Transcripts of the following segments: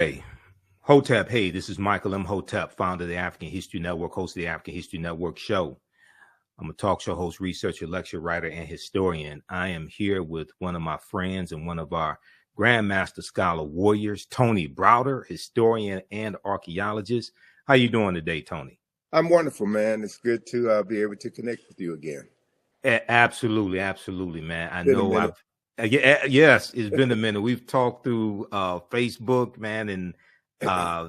Hey, Hotep, hey, this is Michael Imhotep, founder of the African History Network, host of the African History Network show. I'm a talk show host, researcher, lecturer, writer, and historian. I am here with one of my friends and one of our Grandmaster Scholar warriors, Tony Browder, historian and archaeologist. How you doing today, Tony? I'm wonderful, man. It's good to be able to connect with you again. Absolutely, man. I know yes, it's been a minute. We've talked through Facebook, man, and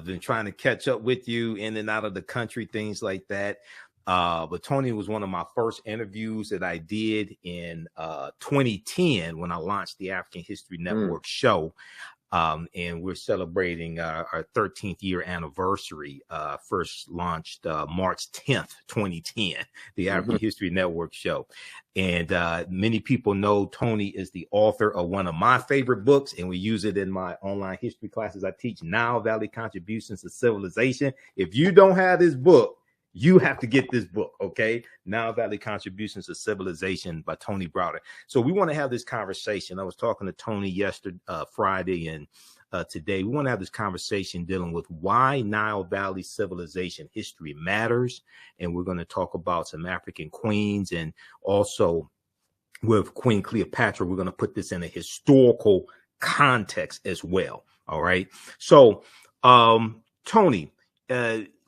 been trying to catch up with you in and out of the country, things like that. But Tony was one of my first interviews that I did in 2010 when I launched the African History Network show. And we're celebrating our 13th year anniversary, first launched March 10th, 2010, the African History Network show. And many people know Tony is the author of one of my favorite books, and we use it in my online history classes. I teach Nile Valley Contributions to Civilization. If you don't have this book, you have to get this book, okay? Nile Valley Contributions to Civilization by Tony Browder. So we want to have this conversation. I was talking to Tony yesterday, Friday, and today. We want to have this conversation dealing with why Nile Valley civilization history matters. And we're going to talk about some African queens, and also with Queen Cleopatra, we're going to put this in a historical context as well. All right. So, Tony,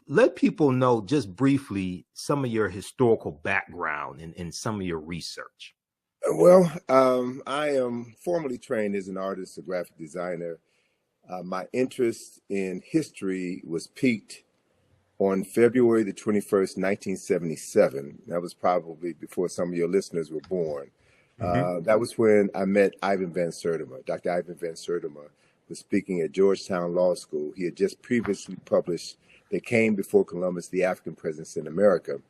let people know just briefly some of your historical background and some of your research. Well, I am formally trained as an artist, a graphic designer. My interest in history was piqued on February the 21st, 1977. That was probably before some of your listeners were born. That was when I met Ivan Van Sertima. Dr. Ivan Van Sertima was speaking at Georgetown Law School. He had just previously published They Came Before Columbus, the African Presence in America.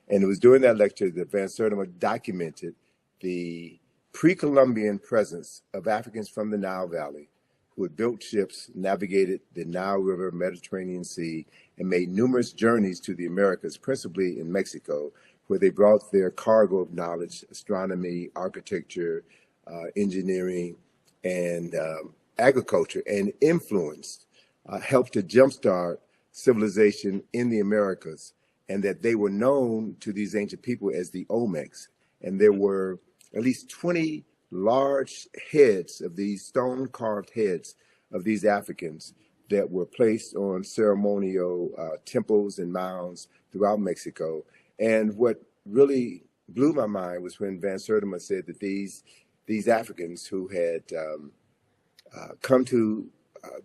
And it was during that lecture that Van Sertima documented the pre-Columbian presence of Africans from the Nile Valley who had built ships, navigated the Nile River, Mediterranean Sea, and made numerous journeys to the Americas, principally in Mexico, where they brought their cargo of knowledge, astronomy, architecture, engineering, and agriculture, and influenced, helped to jumpstart civilization in the Americas, and that they were known to these ancient people as the Olmecs. And there were at least 20 large heads of these stone-carved heads of these Africans that were placed on ceremonial temples and mounds throughout Mexico. And what really blew my mind was when Van Sertima said that these Africans who had come to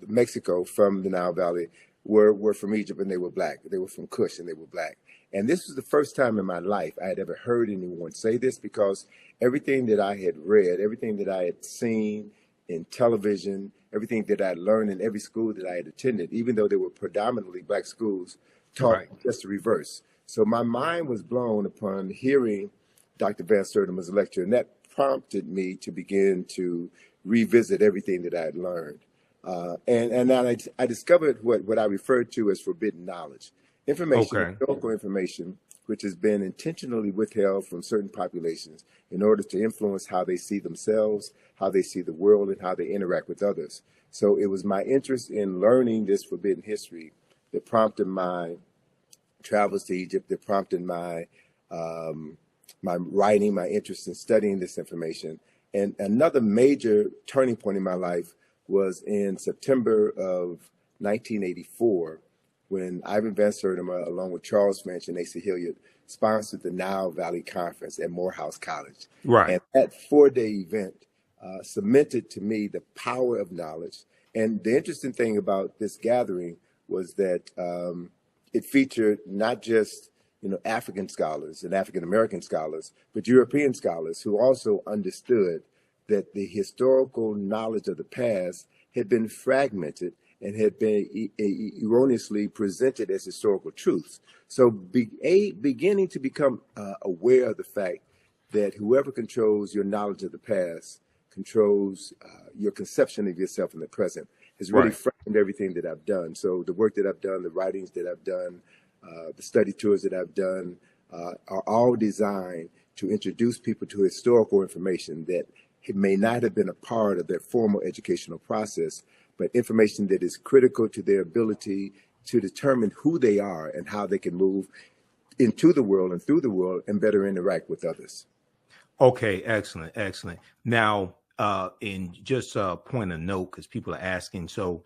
Mexico from the Nile Valley were from Egypt, and they were black. They were from Kush, and they were black. And this was the first time in my life I had ever heard anyone say this, because everything that I had read, everything that I had seen in television, everything that I had learned in every school that I had attended, even though they were predominantly black schools, taught just the reverse. So my mind was blown upon hearing Dr. Van Sertima's lecture, and that prompted me to begin to revisit everything that I had learned. And then I discovered what I referred to as forbidden knowledge. Information, historical information, which has been intentionally withheld from certain populations in order to influence how they see themselves, how they see the world, and how they interact with others. So it was my interest in learning this forbidden history that prompted my travels to Egypt, that prompted my my writing, my interest in studying this information. And another major turning point in my life was in September of 1984, when Ivan Van Sertima, along with Charles Finch and Asa Hilliard, sponsored the Nile Valley Conference at Morehouse College. And that 4-day event cemented to me the power of knowledge. And the interesting thing about this gathering was that it featured not just African scholars and African American scholars, but European scholars who also understood that the historical knowledge of the past had been fragmented and had been erroneously presented as historical truths. So beginning to become aware of the fact that whoever controls your knowledge of the past controls your conception of yourself in the present has really framed everything that I've done. So the work that I've done, the writings that I've done, the study tours that I've done are all designed to introduce people to historical information that it may not have been a part of their formal educational process, but information that is critical to their ability to determine who they are and how they can move into the world and through the world and better interact with others. Okay, excellent, excellent. Now, in just a point of note, because people are asking, so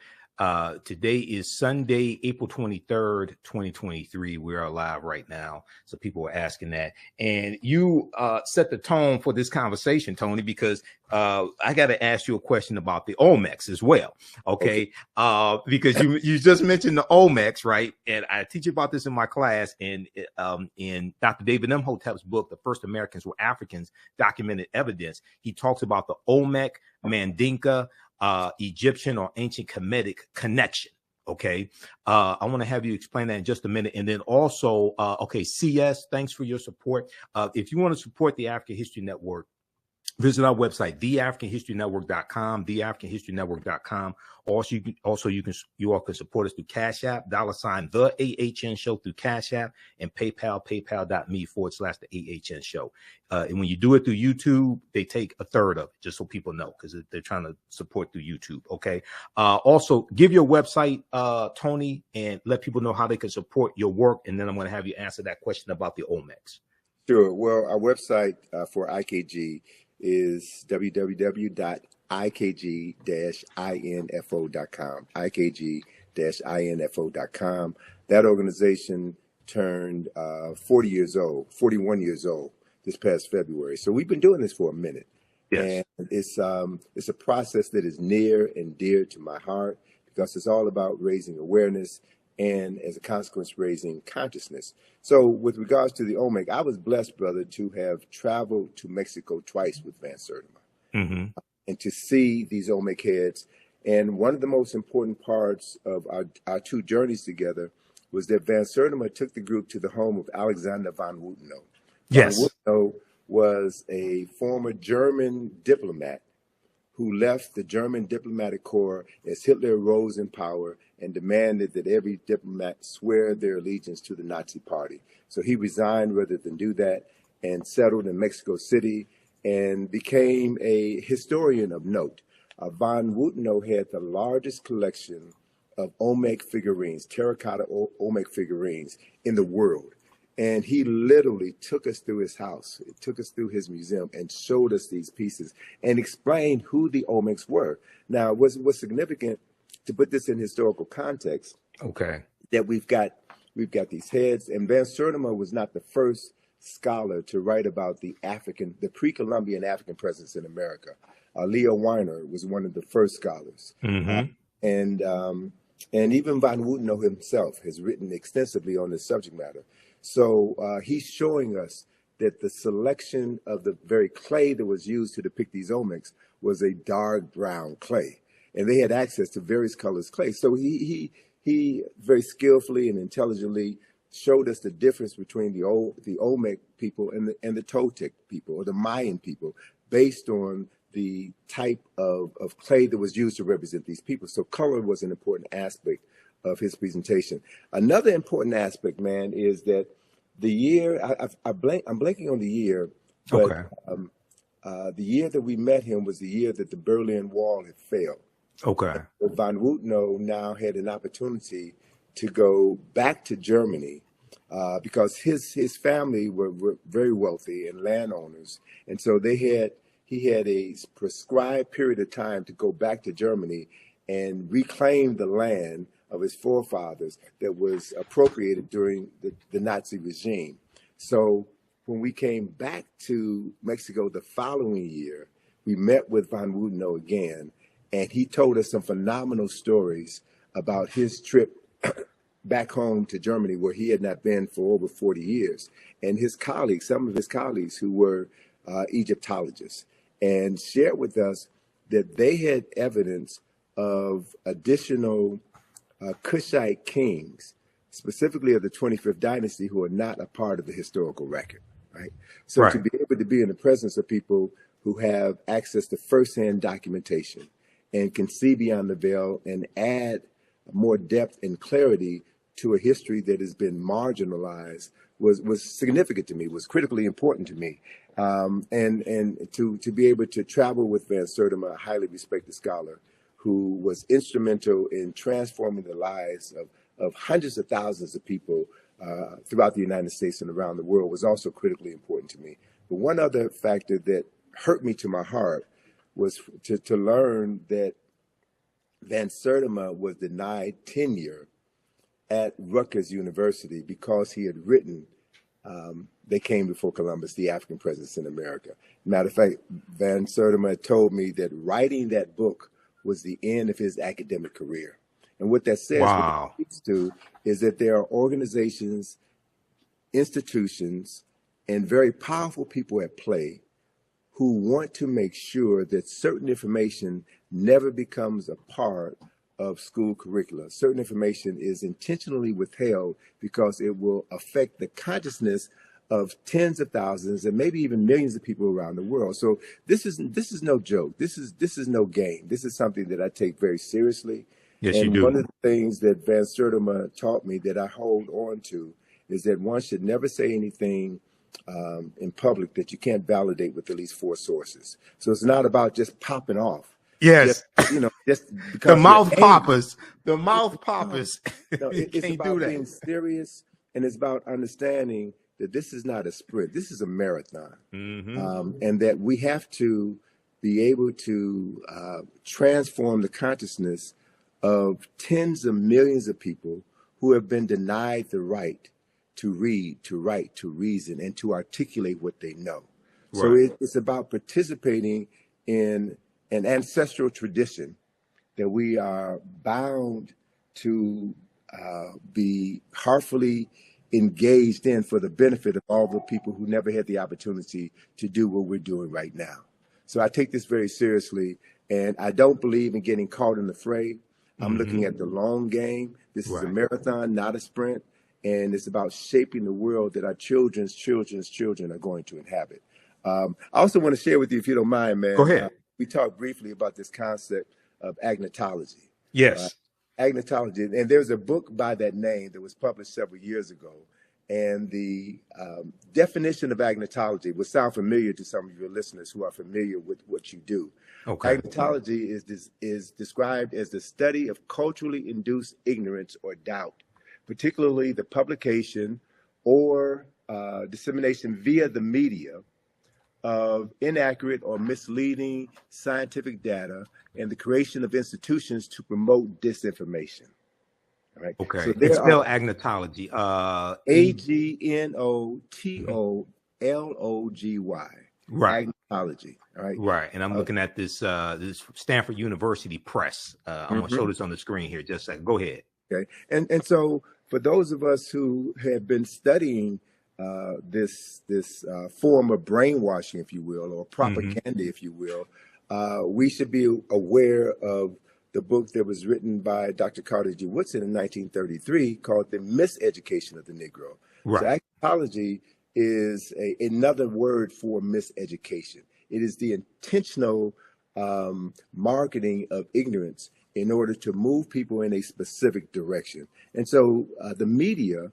today is Sunday, April 23rd, 2023. We are live right now. So people are asking that. And you set the tone for this conversation, Tony, because I got to ask you a question about the Olmecs as well. Okay. Because you just mentioned the Olmecs, right? And I teach about this in my class. And in Dr. David Imhotep's book, The First Americans Were Africans, Documented Evidence, he talks about the Olmec, Mandinka, Egyptian or ancient Kemetic connection. Okay. I want to have you explain that in just a minute. And then also, okay, CS, thanks for your support. If you want to support the African History Network, visit our website, theafricanhistorynetwork.com, theafricanhistorynetwork.com. Also, you all can support us through Cash App, $ the AHN Show through Cash App, and PayPal, paypal.me/the AHN Show. And when you do it through YouTube, they take a third of it, just so people know, because they're trying to support through YouTube. Okay. Also, give your website, Tony, and let people know how they can support your work. And then I'm going to have you answer that question about the Olmecs. Sure. Well, our website for IKG is www.ikg-info.com, ikg-info.com. That organization turned 41 years old this past February. So we've been doing this for a minute. Yes. And it's a process that is near and dear to my heart because it's all about raising awareness and, as a consequence, raising consciousness. So with regards to the Olmec, I was blessed, brother, to have traveled to Mexico twice with Van Sertima and to see these Olmec heads. And one of the most important parts of our two journeys together was that Van Sertima took the group to the home of Alexander von Wutenow. Yes. Von Wutenow was a former German diplomat who left the German diplomatic corps as Hitler rose in power and demanded that every diplomat swear their allegiance to the Nazi party. So he resigned rather than do that and settled in Mexico City and became a historian of note. Von Wutenow had the largest collection of Olmec figurines, terracotta Olmec figurines in the world. And he literally took us through his house, took us through his museum and showed us these pieces and explained who the Olmecs were. Now, what's significant, to put this in historical context, that we've got these heads, and Van Sertima was not the first scholar to write about the pre-Columbian African presence in America. Leo Weiner was one of the first scholars. And even Von Wutenow himself has written extensively on this subject matter. So he's showing us that the selection of the very clay that was used to depict these Olmecs was a dark brown clay. And they had access to various colors clay. So he very skillfully and intelligently showed us the difference between the Olmec people and the Toltec people or the Mayan people based on the type of clay that was used to represent these people. So color was an important aspect of his presentation. Another important aspect, man, is that the year, I'm blanking on the year, but the year that we met him was the year that the Berlin Wall had failed. Von Wutenow now had an opportunity to go back to Germany because his family were very wealthy and landowners. And so he had a prescribed period of time to go back to Germany and reclaim the land of his forefathers that was appropriated during the Nazi regime. So when we came back to Mexico the following year, we met with Von Wutenow again, and he told us some phenomenal stories about his trip back home to Germany, where he had not been for over 40 years. And his colleagues, some of his colleagues who were Egyptologists, and shared with us that they had evidence of additional Kushite kings, specifically of the 25th dynasty, who are not a part of the historical record, right? So to be able to be in the presence of people who have access to firsthand documentation and can see beyond the veil and add more depth and clarity to a history that has been marginalized was significant to me, was critically important to me. And to be able to travel with Van Sertima, a highly respected scholar, who was instrumental in transforming the lives of hundreds of thousands of people throughout the United States and around the world, was also critically important to me. But one other factor that hurt me to my heart was to learn that Van Sertima was denied tenure at Rutgers University because he had written They Came Before Columbus, the African Presence in America. Matter of fact, Van Sertima told me that writing that book was the end of his academic career. And what that says, wow, what it speaks to, is that there are organizations, institutions, and very powerful people at play who want to make sure that certain information never becomes a part of school curricula. Certain information is intentionally withheld because it will affect the consciousness of tens of thousands and maybe even millions of people around the world. So this is no joke. This is no game. This is something that I take very seriously. Yes, and you do. One of the things that Van Sertima taught me that I hold on to is that one should never say anything in public that you can't validate with at least 4 sources. So it's not about just popping off. Yes, just because the mouth poppers. The mouth poppers. No, it's about being serious, and it's about understanding that this is not a sprint. This is a marathon, and that we have to be able to transform the consciousness of tens of millions of people who have been denied the right to read, to write, to reason, and to articulate what they know. Right. So it's about participating in an ancestral tradition that we are bound to be heartfully engaged in for the benefit of all the people who never had the opportunity to do what we're doing right now. So I take this very seriously, and I don't believe in getting caught in the fray. I'm looking at the long game. This is a marathon, not a sprint. And it's about shaping the world that our children's children are going to inhabit. I also want to share with you, if you don't mind, man. Go ahead. We talked briefly about this concept of agnotology. Yes. Agnotology. And there's a book by that name that was published several years ago. And the definition of agnotology will sound familiar to some of your listeners who are familiar with what you do. Okay. Agnotology is described as the study of culturally induced ignorance or doubt, particularly the publication or dissemination via the media of inaccurate or misleading scientific data, and the creation of institutions to promote disinformation. All right. Okay. So it's spelled agnotology. agnotology. Right. Agnotology. All right. Right. And I'm looking at this Stanford University Press. I'm going to show this on the screen here. Just a second. Go ahead. Okay. And so for those of us who have been studying this form of brainwashing, if you will, or propaganda, if you will, we should be aware of the book that was written by Dr. Carter G. Woodson in 1933 called The Miseducation of the Negro. Right. So agnotology is another word for miseducation. It is the intentional marketing of ignorance in order to move people in a specific direction. And so the media,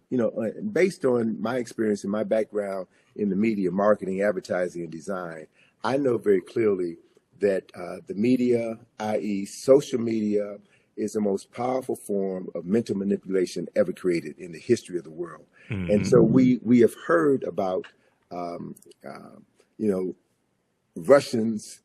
based on my experience and my background in the media, marketing, advertising, and design, I know very clearly that the media, i.e. social media, is the most powerful form of mental manipulation ever created in the history of the world. And so we have heard about, Russians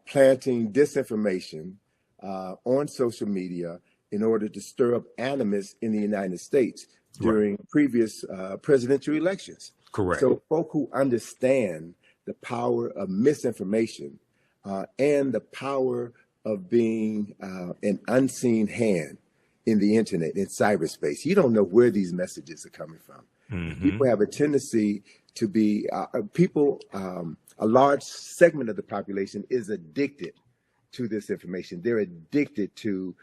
planting disinformation on social media in order to stir up animus in the United States during previous presidential elections. Correct. So folk who understand the power of misinformation and the power of being an unseen hand in the internet, in cyberspace. You don't know where these messages are coming from. People have a tendency to be, a large segment of the population is addicted to this information. They're addicted to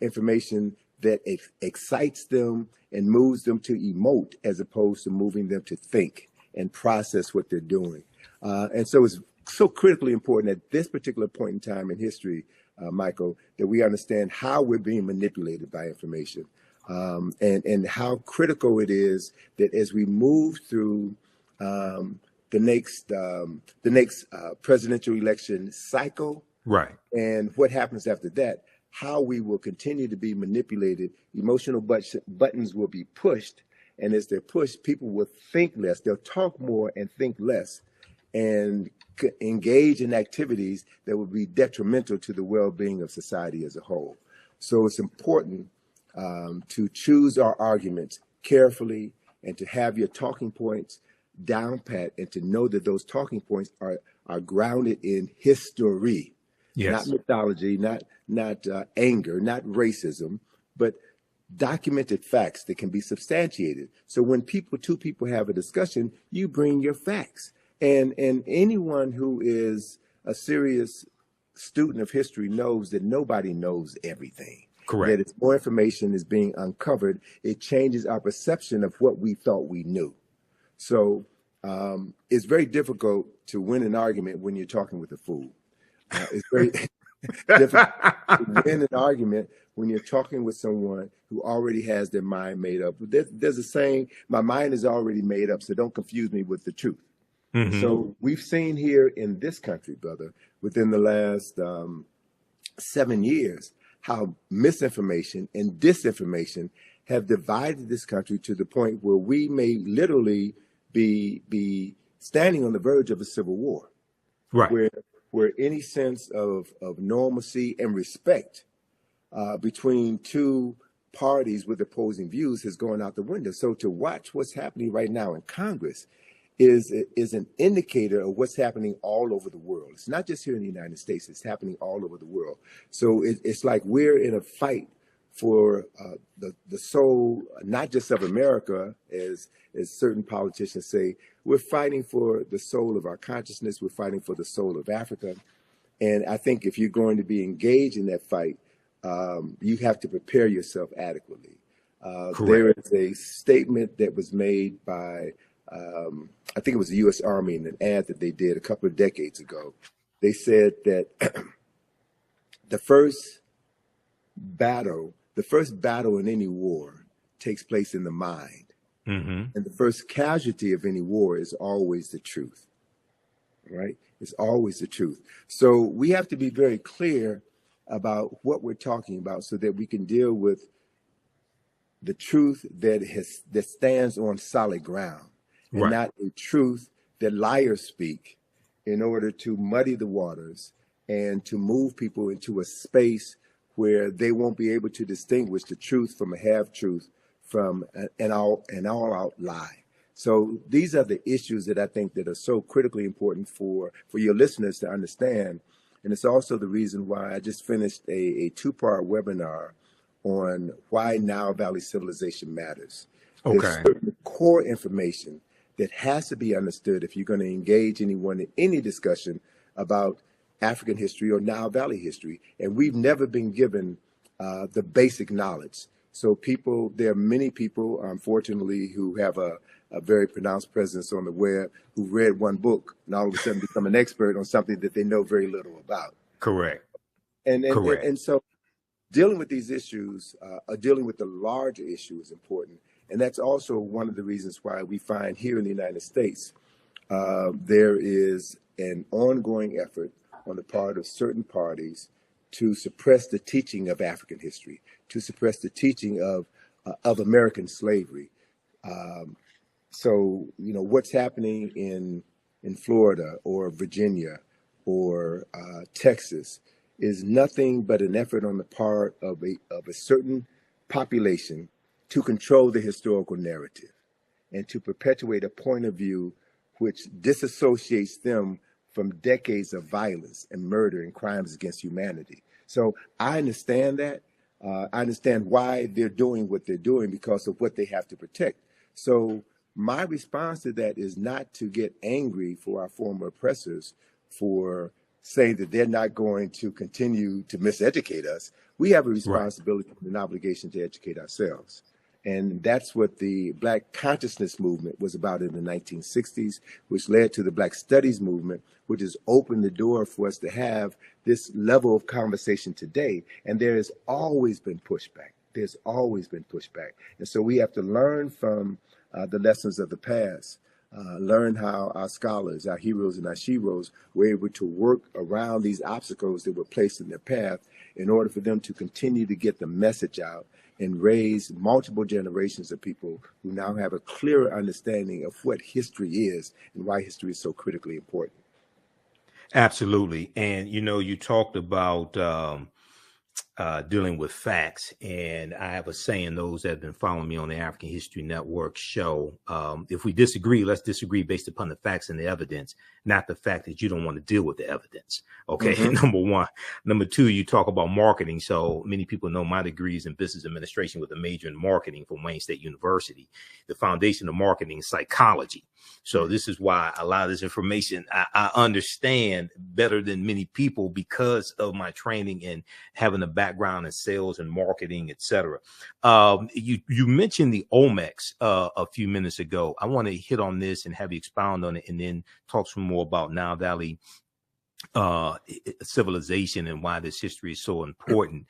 information that excites them and moves them to emote as opposed to moving them to think and process what they're doing. And so it's so critically important at this particular point in time in history, Michael, that we understand how we're being manipulated by information, and how critical it is that as we move through the next presidential election cycle, right, and what happens after that, how we will continue to be manipulated. Emotional buttons will be pushed. And as they're pushed, people will think less. They'll talk more and think less, and engage in activities that will be detrimental to the well-being of society as a whole. So it's important to choose our arguments carefully and to have your talking points down pat, and to know that those talking points are grounded in history, not mythology, not anger, not racism, but documented facts that can be substantiated. So when two people have a discussion, you bring your facts. And anyone who is a serious student of history knows that nobody knows everything. Correct. That as more information is being uncovered, it changes our perception of what we thought we knew. So it's very difficult to win an argument when you're talking with a fool. It's very difficult to win an argument when you're talking with someone who already has their mind made up. There's a saying, my mind is already made up, so don't confuse me with the truth. Mm-hmm. So we've seen here in this country, brother, within the last 7 years, how misinformation and disinformation have divided this country to the point where we may literally be standing on the verge of a civil war, right? Where any sense of normalcy and respect between two parties with opposing views has gone out the window. So to watch what's happening right now in Congress is an indicator of what's happening all over the world. It's not just here in the United States, it's happening all over the world. So it's like we're in a fight for the soul, not just of America, as certain politicians say. We're fighting for the soul of our consciousness. We're fighting for the soul of Africa. And I think if you're going to be engaged in that fight, you have to prepare yourself adequately. There is a statement that was made by, I think it was the U.S. Army, in an ad that they did a couple of decades ago. They said that the first battle in any war takes place in the mind. Mm-hmm. And the first casualty of any war is always the truth, right? It's always the truth. So we have to be very clear about what we're talking about so that we can deal with the truth that stands on solid ground, and right, not a truth that liars speak in order to muddy the waters and to move people into a space where they won't be able to distinguish the truth from a half-truth, from an all-out lie. So these are the issues that I think that are so critically important for your listeners to understand. And it's also the reason why I just finished a two-part webinar on why Nile Valley civilization matters. Okay. There's certain core information that has to be understood if you're going to engage anyone in any discussion about African history or Nile Valley history. And we've never been given the basic knowledge. So there are many people, unfortunately, who have a very pronounced presence on the web, who read one book and all of a sudden become an expert on something that they know very little about. Correct. Correct. And so dealing with these issues, dealing with the larger issue is important. And that's also one of the reasons why we find here in the United States, there is an ongoing effort on the part of certain parties to suppress the teaching of African history, to suppress the teaching of American slavery. So, what's happening in Florida or Virginia or Texas is nothing but an effort on the part of a certain population to control the historical narrative and to perpetuate a point of view which disassociates them from decades of violence and murder and crimes against humanity. So I understand that. I understand why they're doing what they're doing, because of what they have to protect. So my response to that is not to get angry for our former oppressors for saying that they're not going to continue to miseducate us. We have a responsibility and an obligation to educate ourselves. And that's what the Black consciousness movement was about in the 1960s, which led to the Black studies movement, which has opened the door for us to have this level of conversation today. And there has always been pushback. There's always been pushback. And so we have to learn from the lessons of the past. learn how our scholars, our heroes and our sheroes were able to work around these obstacles that were placed in their path in order for them to continue to get the message out and raise multiple generations of people who now have a clearer understanding of what history is and why history is so critically important. Absolutely. And, you talked about dealing with facts. And I have a saying, those that have been following me on the African History Network show, if we disagree, let's disagree based upon the facts and the evidence, not the fact that you don't want to deal with the evidence. Okay. Mm-hmm. Number one. Number two, you talk about marketing. So many people know my degree is in business administration with a major in marketing from Wayne State University. The foundation of marketing is psychology. So this is why a lot of this information I understand better than many people because of my training and having a background in sales and marketing, et cetera. You mentioned the Olmecs a few minutes ago. I want to hit on this and have you expound on it and then talk some more about Nile Valley civilization and why this history is so important.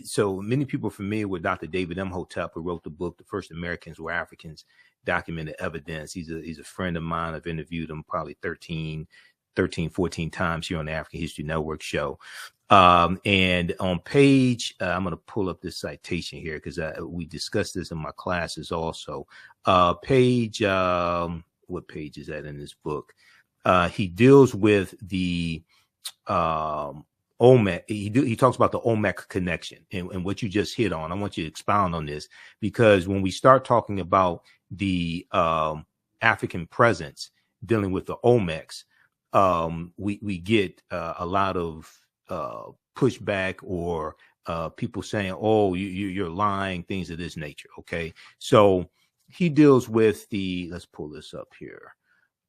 So many people are familiar with Dr. David Imhotep, who wrote the book, The First Americans Were Africans, Documented Evidence. He's a friend of mine. I've interviewed him probably 14 times here on the African History Network show. And on page, I'm going to pull up this citation here because we discussed this in my classes also. What page is that in this book? He deals with the Olmec. He talks about the Olmec connection and what you just hit on. I want you to expound on this because when we start talking about the African presence dealing with the Olmecs, we get a lot of pushback or people saying, "Oh, you're lying," things of this nature. Okay, so he deals with let's pull this up here.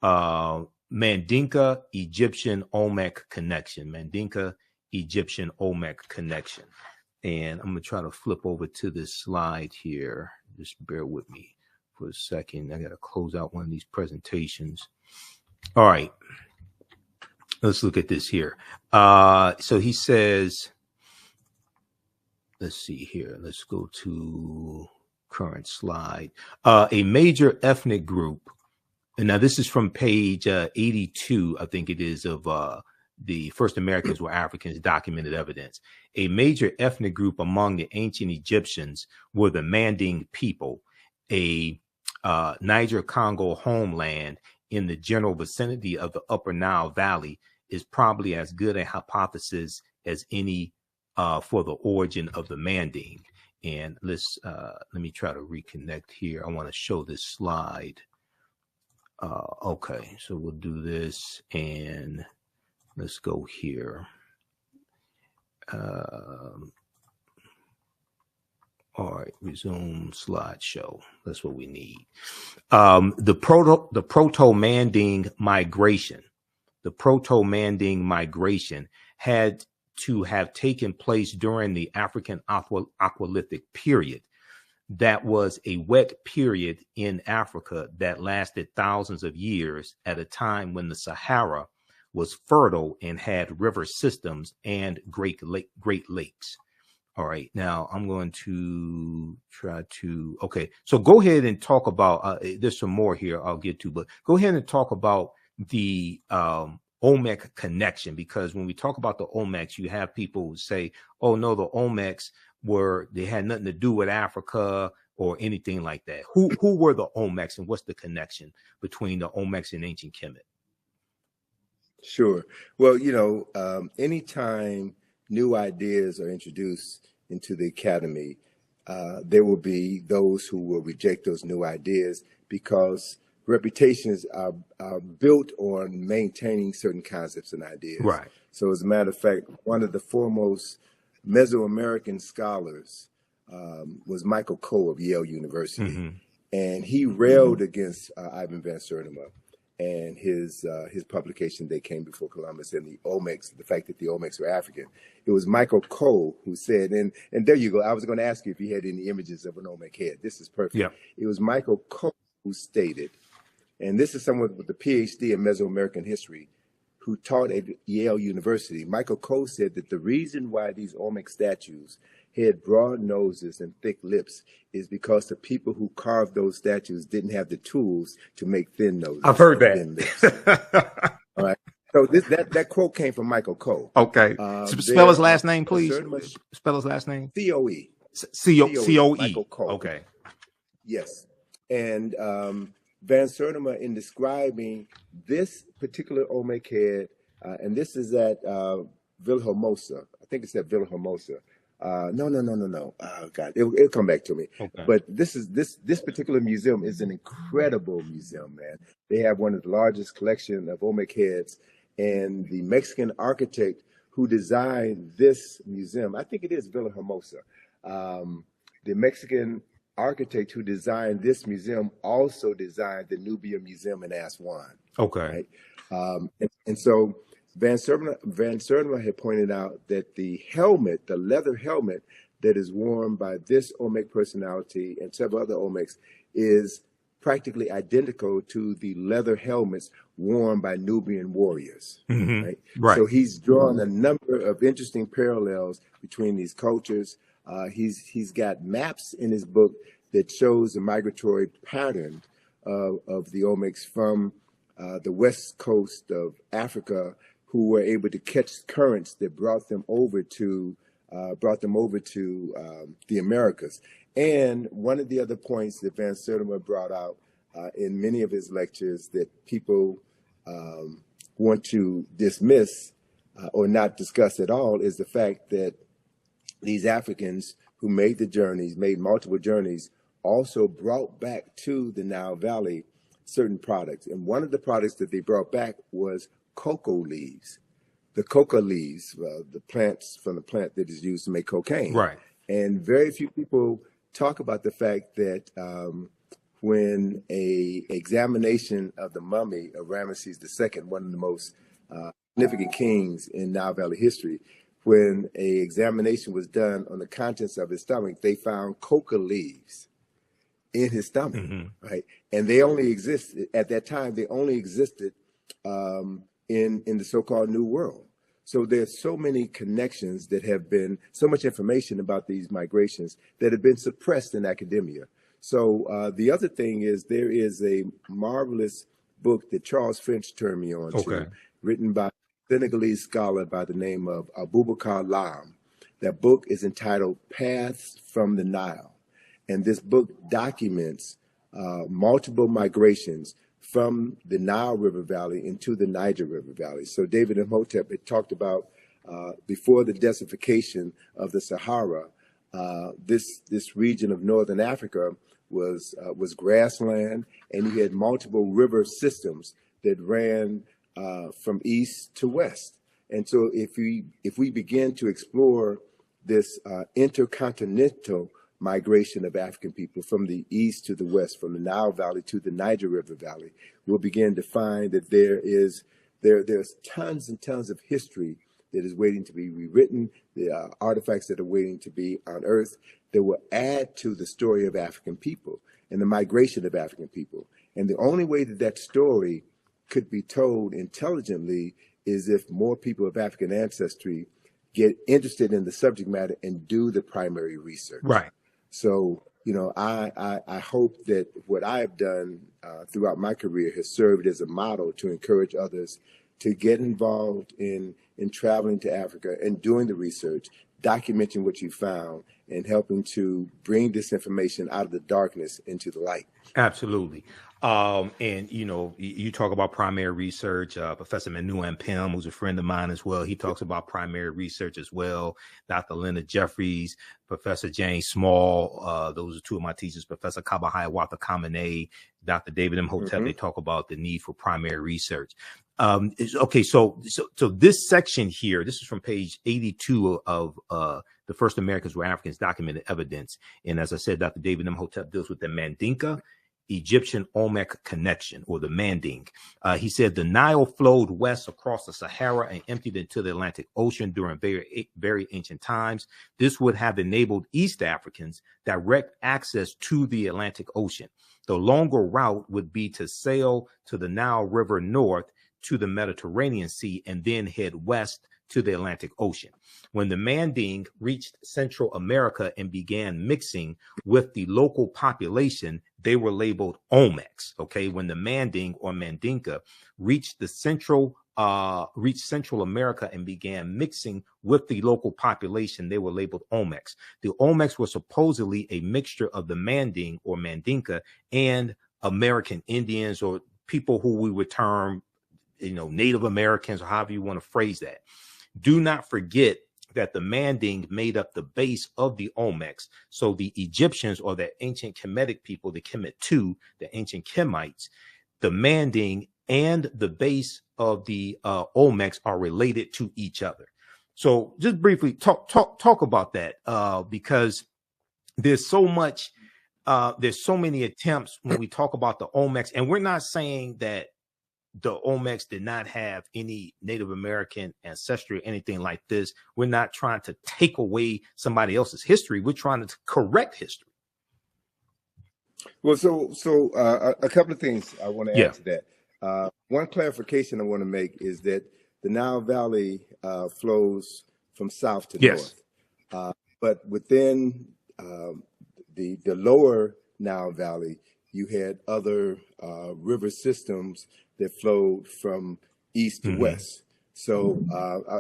Mandinka Egyptian Olmec connection. Mandinka Egyptian Olmec connection. And I'm going to try to flip over to this slide here. Just bear with me for a second. I got to close out one of these presentations. All right. Let's look at this here. So he says, let's see here. Let's go to current slide. A major ethnic group. And now this is from page 82, I think it is, of the First Americans Were Africans, Documented Evidence. A major ethnic group among the ancient Egyptians were the Manding people, a Niger-Congo homeland in the general vicinity of the Upper Nile Valley is probably as good a hypothesis as any for the origin of the Manding. And let me try to reconnect here. I want to show this slide. Okay, so we'll do this and let's go here. All right, resume slideshow. That's what we need. The Proto-Manding migration. The Proto-Manding migration had to have taken place during the African Aqualithic period. That was a wet period in Africa that lasted thousands of years at a time when the Sahara was fertile and had river systems and great lakes. All right, now I'm going to try to, okay, so go ahead and talk about, there's some more here I'll get to, but go ahead and talk about the Olmec connection, because when we talk about the Olmecs, you have people who say, oh no, the Olmecs they had nothing to do with Africa or anything like that. Who were the Olmecs and what's the connection between the Olmecs and ancient Kemet? Sure. Well, anytime new ideas are introduced into the academy, there will be those who will reject those new ideas because reputations are built on maintaining certain concepts and ideas. Right. So as a matter of fact, one of the foremost Mesoamerican scholars was Michael Coe of Yale University. Mm-hmm. And he railed against Ivan Van Sertima and his publication, They Came Before Columbus, and the Olmecs, the fact that the Olmecs were African. It was Michael Coe who said, and there you go. I was going to ask you if you had any images of an Olmec head. This is perfect. Yeah. It was Michael Coe who stated, and this is someone with a PhD in Mesoamerican history, who taught at Yale University. Michael Coe said that the reason why these Olmec statues had broad noses and thick lips is because the people who carved those statues didn't have the tools to make thin noses. I've heard that. Thin lips. All right. So that quote came from Michael Coe. Okay. Spell his last name, please. Spell his last name. C-O-E. C-O-E. Michael Coe. Okay. Yes. And Van Sertima, in describing this particular Olmec head, and this is at Villahermosa. I think it's at Villahermosa. No. Oh, God, it'll come back to me. Okay. But this particular museum is an incredible museum, man. They have one of the largest collection of Olmec heads, and the Mexican architect who designed this museum, I think it is Villahermosa. The Mexican architect who designed this museum also designed the Nubia Museum in Aswan. Okay. Right? And so Van Sertima had pointed out that the helmet, the leather helmet that is worn by this Olmec personality and several other Olmecs is practically identical to the leather helmets worn by Nubian warriors. Mm-hmm. Right? So he's drawn a number of interesting parallels between these cultures. He's got maps in his book that shows the migratory pattern of the Olmecs from the west coast of Africa, who were able to catch currents that brought them over to the Americas. And one of the other points that Van Sertima brought out in many of his lectures that people want to dismiss or not discuss at all is the fact that these Africans who made multiple journeys, also brought back to the Nile Valley certain products. And one of the products that they brought back was cocoa leaves. The coca leaves, the plants from the plant that is used to make cocaine. Right. And very few people talk about the fact that when a examination of the mummy of Ramesses II, one of the most significant kings in Nile Valley history, when a examination was done on the contents of his stomach, they found coca leaves in his stomach, right? And they only existed at that time. They only existed in the so-called New World. So there's so many connections that have been, so much information about these migrations that have been suppressed in academia. So the other thing is there is a marvelous book that Charles Finch turned me on to, written by a Senegalese scholar by the name of Abubakar Lam. That book is entitled Paths from the Nile. And this book documents multiple migrations from the Nile River Valley into the Niger River Valley. So David Imhotep had talked about before the desertification of the Sahara, this region of northern Africa was grassland, and you had multiple river systems that ran from east to west. And so if we begin to explore this intercontinental migration of African people from the east to the west, from the Nile Valley to the Niger River Valley, we'll begin to find that there's tons and tons of history that is waiting to be rewritten, the artifacts that are waiting to be unearthed that will add to the story of African people and the migration of African people. And the only way that that story could be told intelligently is if more people of African ancestry get interested in the subject matter and do the primary research. Right. So, you know, I hope that what I have done throughout my career has served as a model to encourage others to get involved in traveling to Africa and doing the research, documenting what you found, and helping to bring this information out of the darkness into the light. Absolutely. And, you know, you talk about primary research. Professor Manu Pim, who's a friend of mine as well, he talks about primary research as well. Dr. Leonard Jeffries, Professor James Small, those are two of my teachers, Professor Kabahaya Wata Kamene, Dr. David Imhotep, they talk about the need for primary research. Okay, so this section here, this is from page 82 of The First Americans Were Africans, Documented Evidence. And as I said, Dr. David Imhotep deals with the Mandinka Egyptian Olmec connection, or the Manding. He said the Nile flowed west across the Sahara and emptied into the Atlantic Ocean during very ancient times. This would have enabled East Africans direct access to the Atlantic Ocean. The longer route would be to sail to the Nile River north to the Mediterranean Sea and then head west to the Atlantic Ocean. When the Manding reached Central America and began mixing with the local population, they were labeled Olmecs. Okay, when the Manding or Mandinka reached Central America and began mixing with the local population, they were labeled Olmecs. The Olmecs were supposedly a mixture of the Manding or Mandinka and American Indians, or people who we would term, Native Americans, or however you want to phrase that. Do not forget that the Manding made up the base of the Olmecs. So the Egyptians, or the ancient Kemetic people, the Kemet II, the ancient Kemites, the Manding and the base of the Olmecs are related to each other. So just briefly talk about that, because there's so much, there's so many attempts when we talk about the Olmecs, and we're not saying that the Olmecs did not have any Native American ancestry or anything like this. We're not trying to take away somebody else's history. We're trying to correct history. Well, so a couple of things I want to add to that. One clarification I want to make is that the Nile Valley flows from south to north, but within the lower Nile Valley, you had other river systems that flowed from east to west. So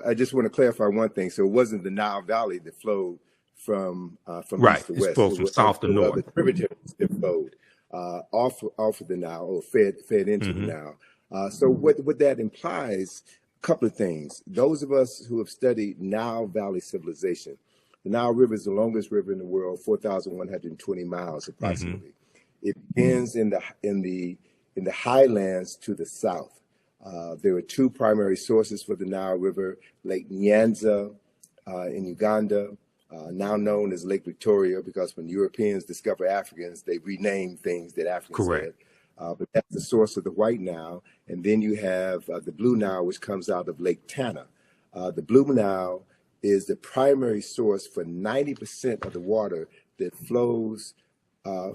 I just want to clarify one thing. So it wasn't the Nile Valley that flowed from east to west. It flows from south to north. The tributaries that flowed off of the Nile, or fed into the Nile. So what that implies, a couple of things. Those of us who have studied Nile Valley civilization, the Nile River is the longest river in the world, 4,120 miles approximately. It begins in the highlands to the south. There are two primary sources for the Nile River: Lake Nyanza in Uganda, now known as Lake Victoria, because when Europeans discover Africans, they rename things that Africans had. But that's the source of the White Nile. And then you have the Blue Nile, which comes out of Lake Tana. The Blue Nile is the primary source for 90% of the water that flows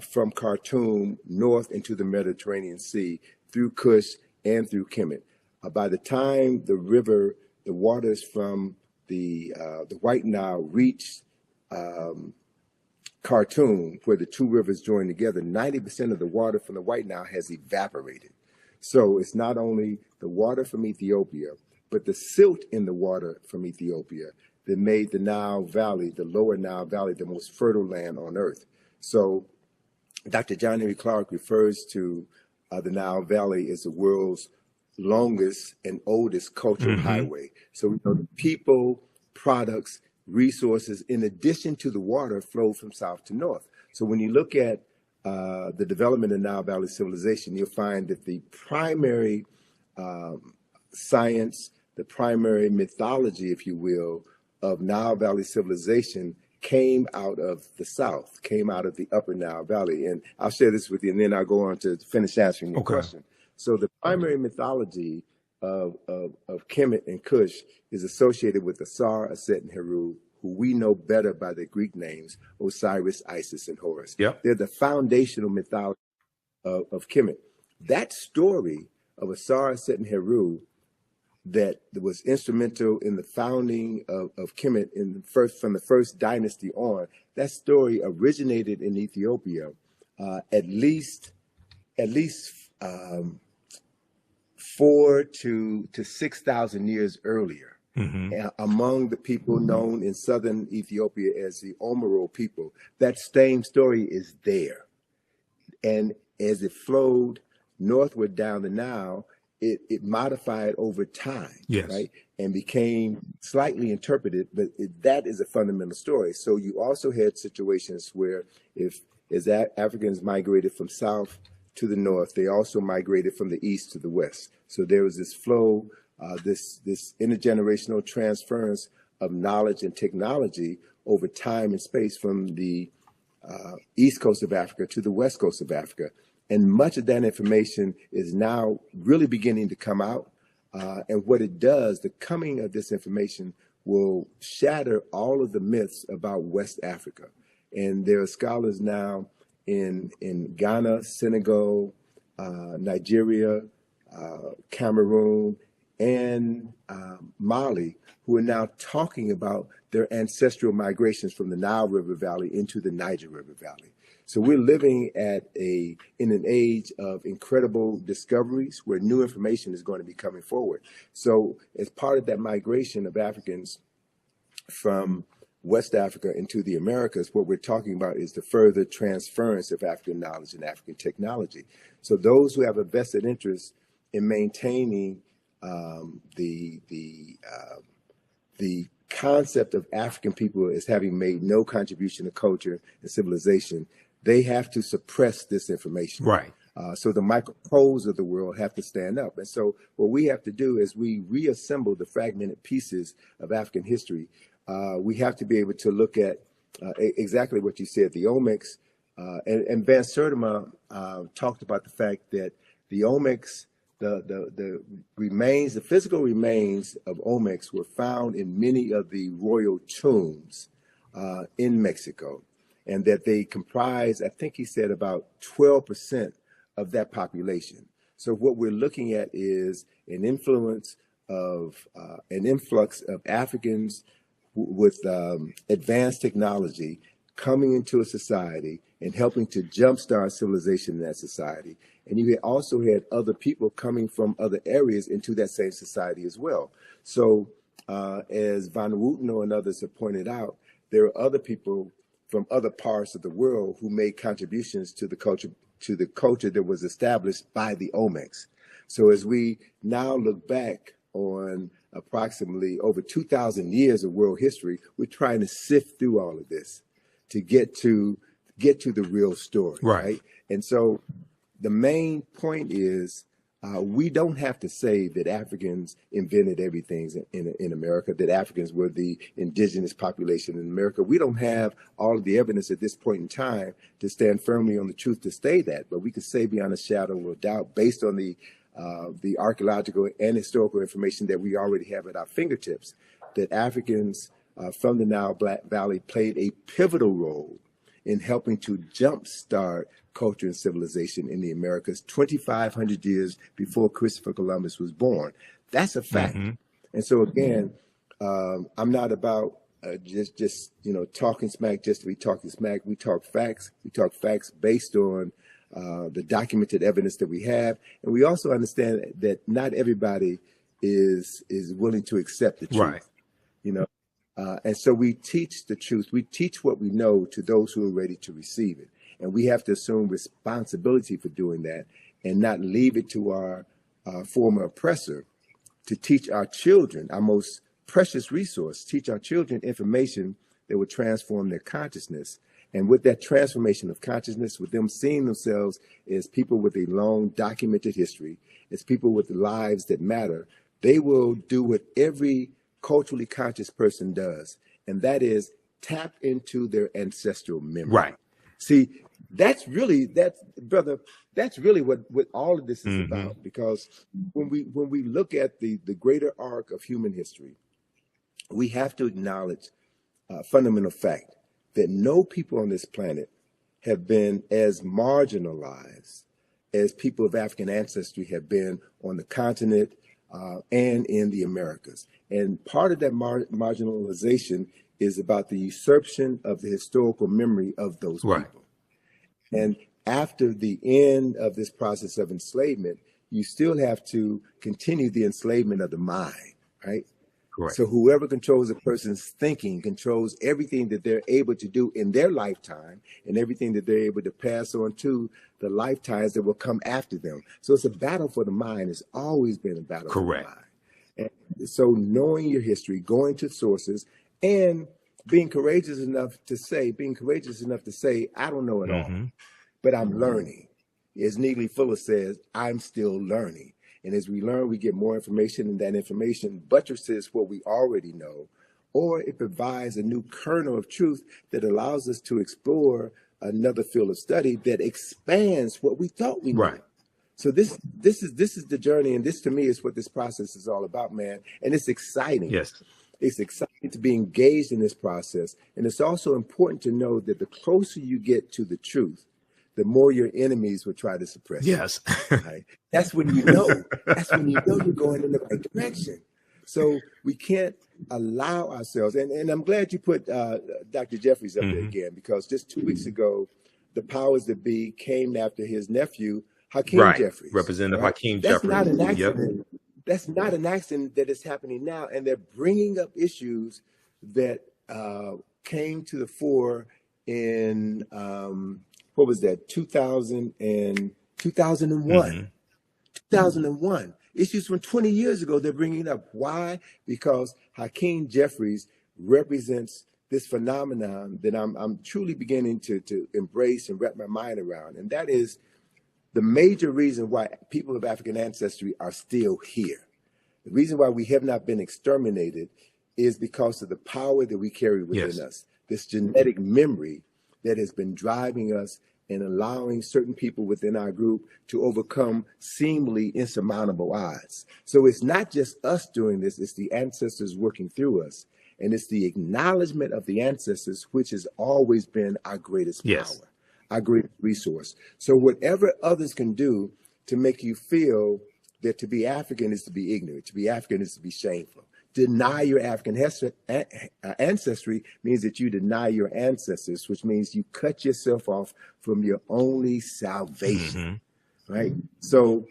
from Khartoum north into the Mediterranean Sea through Kush and through Kemet. By the time the waters from the White Nile reach Khartoum, where the two rivers join together, 90% of the water from the White Nile has evaporated. So it's not only the water from Ethiopia, but the silt in the water from Ethiopia that made the Nile Valley, the lower Nile Valley, the most fertile land on earth. So Dr. John Henry Clark refers to the Nile Valley as the world's longest and oldest cultural highway. So we know the people, products, resources, in addition to the water, flow from south to north. So when you look at the development of Nile Valley civilization, you'll find that the primary science, the primary mythology, if you will, of Nile Valley civilization came out of the south, came out of the upper Nile Valley. And I'll share this with you, and then I'll go on to finish answering your question. So the primary mythology of Kemet and Kush is associated with Asar, Aset, and Heru, who we know better by their Greek names, Osiris, Isis, and Horus. They're the foundational mythology of Kemet. That story of Asar, Aset, and Heru that was instrumental in the founding of Kemet from the first dynasty on, that story originated in Ethiopia at least 4,000 to 6,000 years earlier, among the people known in southern Ethiopia as the Omoro people. That same story is there. And as it flowed northward down the Nile, it modified over time, right? And became slightly interpreted, but that is a fundamental story. So you also had situations where as Africans migrated from south to the north, they also migrated from the east to the west. So there was this flow, this intergenerational transference of knowledge and technology over time and space from the east coast of Africa to the west coast of Africa. And much of that information is now really beginning to come out. And what it does, the coming of this information will shatter all of the myths about West Africa. And there are scholars now in Ghana, Senegal, Nigeria, Cameroon, and Mali, who are now talking about their ancestral migrations from the Nile River Valley into the Niger River Valley. So we're living in an age of incredible discoveries where new information is going to be coming forward. So as part of that migration of Africans from West Africa into the Americas, what we're talking about is the further transference of African knowledge and African technology. So those who have a vested interest in maintaining the concept of African people as having made no contribution to culture and civilization, they have to suppress this information. Right. So the Michael Coles of the world have to stand up. And so what we have to do is we reassemble the fragmented pieces of African history. We have to be able to look at exactly what you said, the Olmecs. And Van Sertima talked about the fact that the Olmecs, the remains, the physical remains of Olmecs were found in many of the royal tombs in Mexico, and that they comprise, I think he said, about 12% of that population. So what we're looking at is an influx of Africans with advanced technology coming into a society and helping to jumpstart civilization in that society. And you also had other people coming from other areas into that same society as well. So as Van Wooteno and others have pointed out, there are other people from other parts of the world who made contributions to the culture that was established by the Olmecs. So as we now look back on approximately over 2,000 years of world history, we're trying to sift through all of this to get to the real story, right? And so the main point is we don't have to say that Africans invented everything in America, that Africans were the indigenous population in America. We don't have all of the evidence at this point in time to stand firmly on the truth to say that, but we can say beyond a shadow of a doubt, based on the archaeological and historical information that we already have at our fingertips, that Africans from the Nile Valley played a pivotal role in helping to jumpstart culture and civilization in the Americas 2,500 years before Christopher Columbus was born. That's a fact. And so again, I'm not about just talking smack just to be talking smack. We talk facts. We talk facts based on the documented evidence that we have, and we also understand that not everybody is willing to accept the truth. And so we teach the truth. We teach what we know to those who are ready to receive it. And we have to assume responsibility for doing that and not leave it to our former oppressor to teach our children, our most precious resource, teach our children information that will transform their consciousness. And with that transformation of consciousness, with them seeing themselves as people with a long documented history, as people with lives that matter, they will do what every culturally conscious person does, and that is tap into their ancestral memory. See, that's really what all of this is about, because when we look at the greater arc of human history, we have to acknowledge a fundamental fact that no people on this planet have been as marginalized as people of African ancestry have been on the continent and in the Americas. And part of that marginalization is about the usurpation of the historical memory of those people. And after the end of this process of enslavement, you still have to continue the enslavement of the mind, right? So whoever controls a person's thinking controls everything that they're able to do in their lifetime and everything that they're able to pass on to the lifetimes that will come after them. So it's a battle for the mind. It's always been a battle for the mind. And so knowing your history, going to sources, and being courageous enough to say, I don't know it all, but I'm learning. As Neely Fuller says, I'm still learning. And as we learn, we get more information, and that information buttresses what we already know, or it provides a new kernel of truth that allows us to explore another field of study that expands what we thought we knew. So this is the journey, and this to me is what this process is all about, man. And it's exciting. It's exciting to be engaged in this process. And it's also important to know that the closer you get to the truth, the more your enemies will try to suppress you. Yes. Right? That's when you know. That's when you know you're going in the right direction. So we can't allow ourselves, and I'm glad you put Dr. Jeffries up there again, because just 2 weeks ago, the powers that be came after his nephew, Hakeem Jeffries. Representative Hakeem That's Jeffries. Not an accident. Yep. That's not an accident that is happening now. And they're bringing up issues that came to the fore in, what was that, 2001. 2001. Issues from 20 years ago, they're bringing up. Why? Because Hakeem Jeffries represents this phenomenon that I'm truly beginning to embrace and wrap my mind around. And that is the major reason why people of African ancestry are still here. The reason why we have not been exterminated is because of the power that we carry within us, this genetic memory that has been driving us and allowing certain people within our group to overcome seemingly insurmountable odds. So it's not just us doing this, it's the ancestors working through us. And it's the acknowledgement of the ancestors, which has always been our greatest power, our greatest resource. So whatever others can do to make you feel that to be African is to be ignorant, to be African is to be shameful. Deny your African ancestry means that you deny your ancestors, which means you cut yourself off from your only salvation, right? So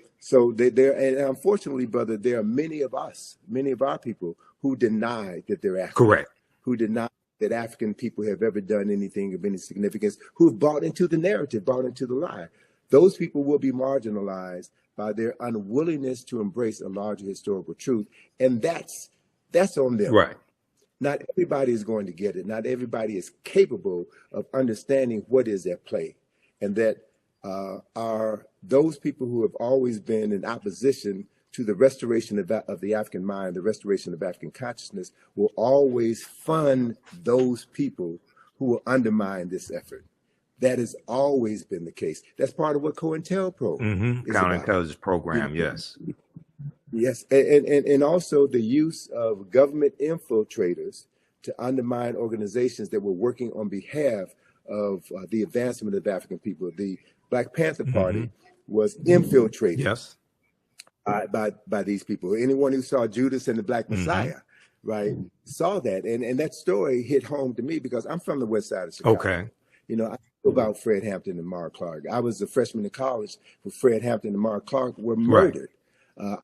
there, and unfortunately, brother, there are many of us, many of our people who deny that they're African. Correct. Who deny that African people have ever done anything of any significance, who have bought into the narrative, bought into the lie. Those people will be marginalized by their unwillingness to embrace a larger historical truth. And that's on them. Right. Not everybody is going to get it. Not everybody is capable of understanding what is at play. And that are those people who have always been in opposition to the restoration of the African mind, the restoration of African consciousness, will always fund those people who will undermine this effort. That has always been the case. That's part of what COINTELPRO is counterintelligence program, yes. Yes, and also the use of government infiltrators to undermine organizations that were working on behalf of the advancement of African people. The Black Panther Party was infiltrated by these people. Anyone who saw Judas and the Black Messiah, right, saw that. And that story hit home to me because I'm from the west side of Chicago. Okay. You know, I know about Fred Hampton and Mark Clark. I was a freshman in college when Fred Hampton and Mark Clark were murdered.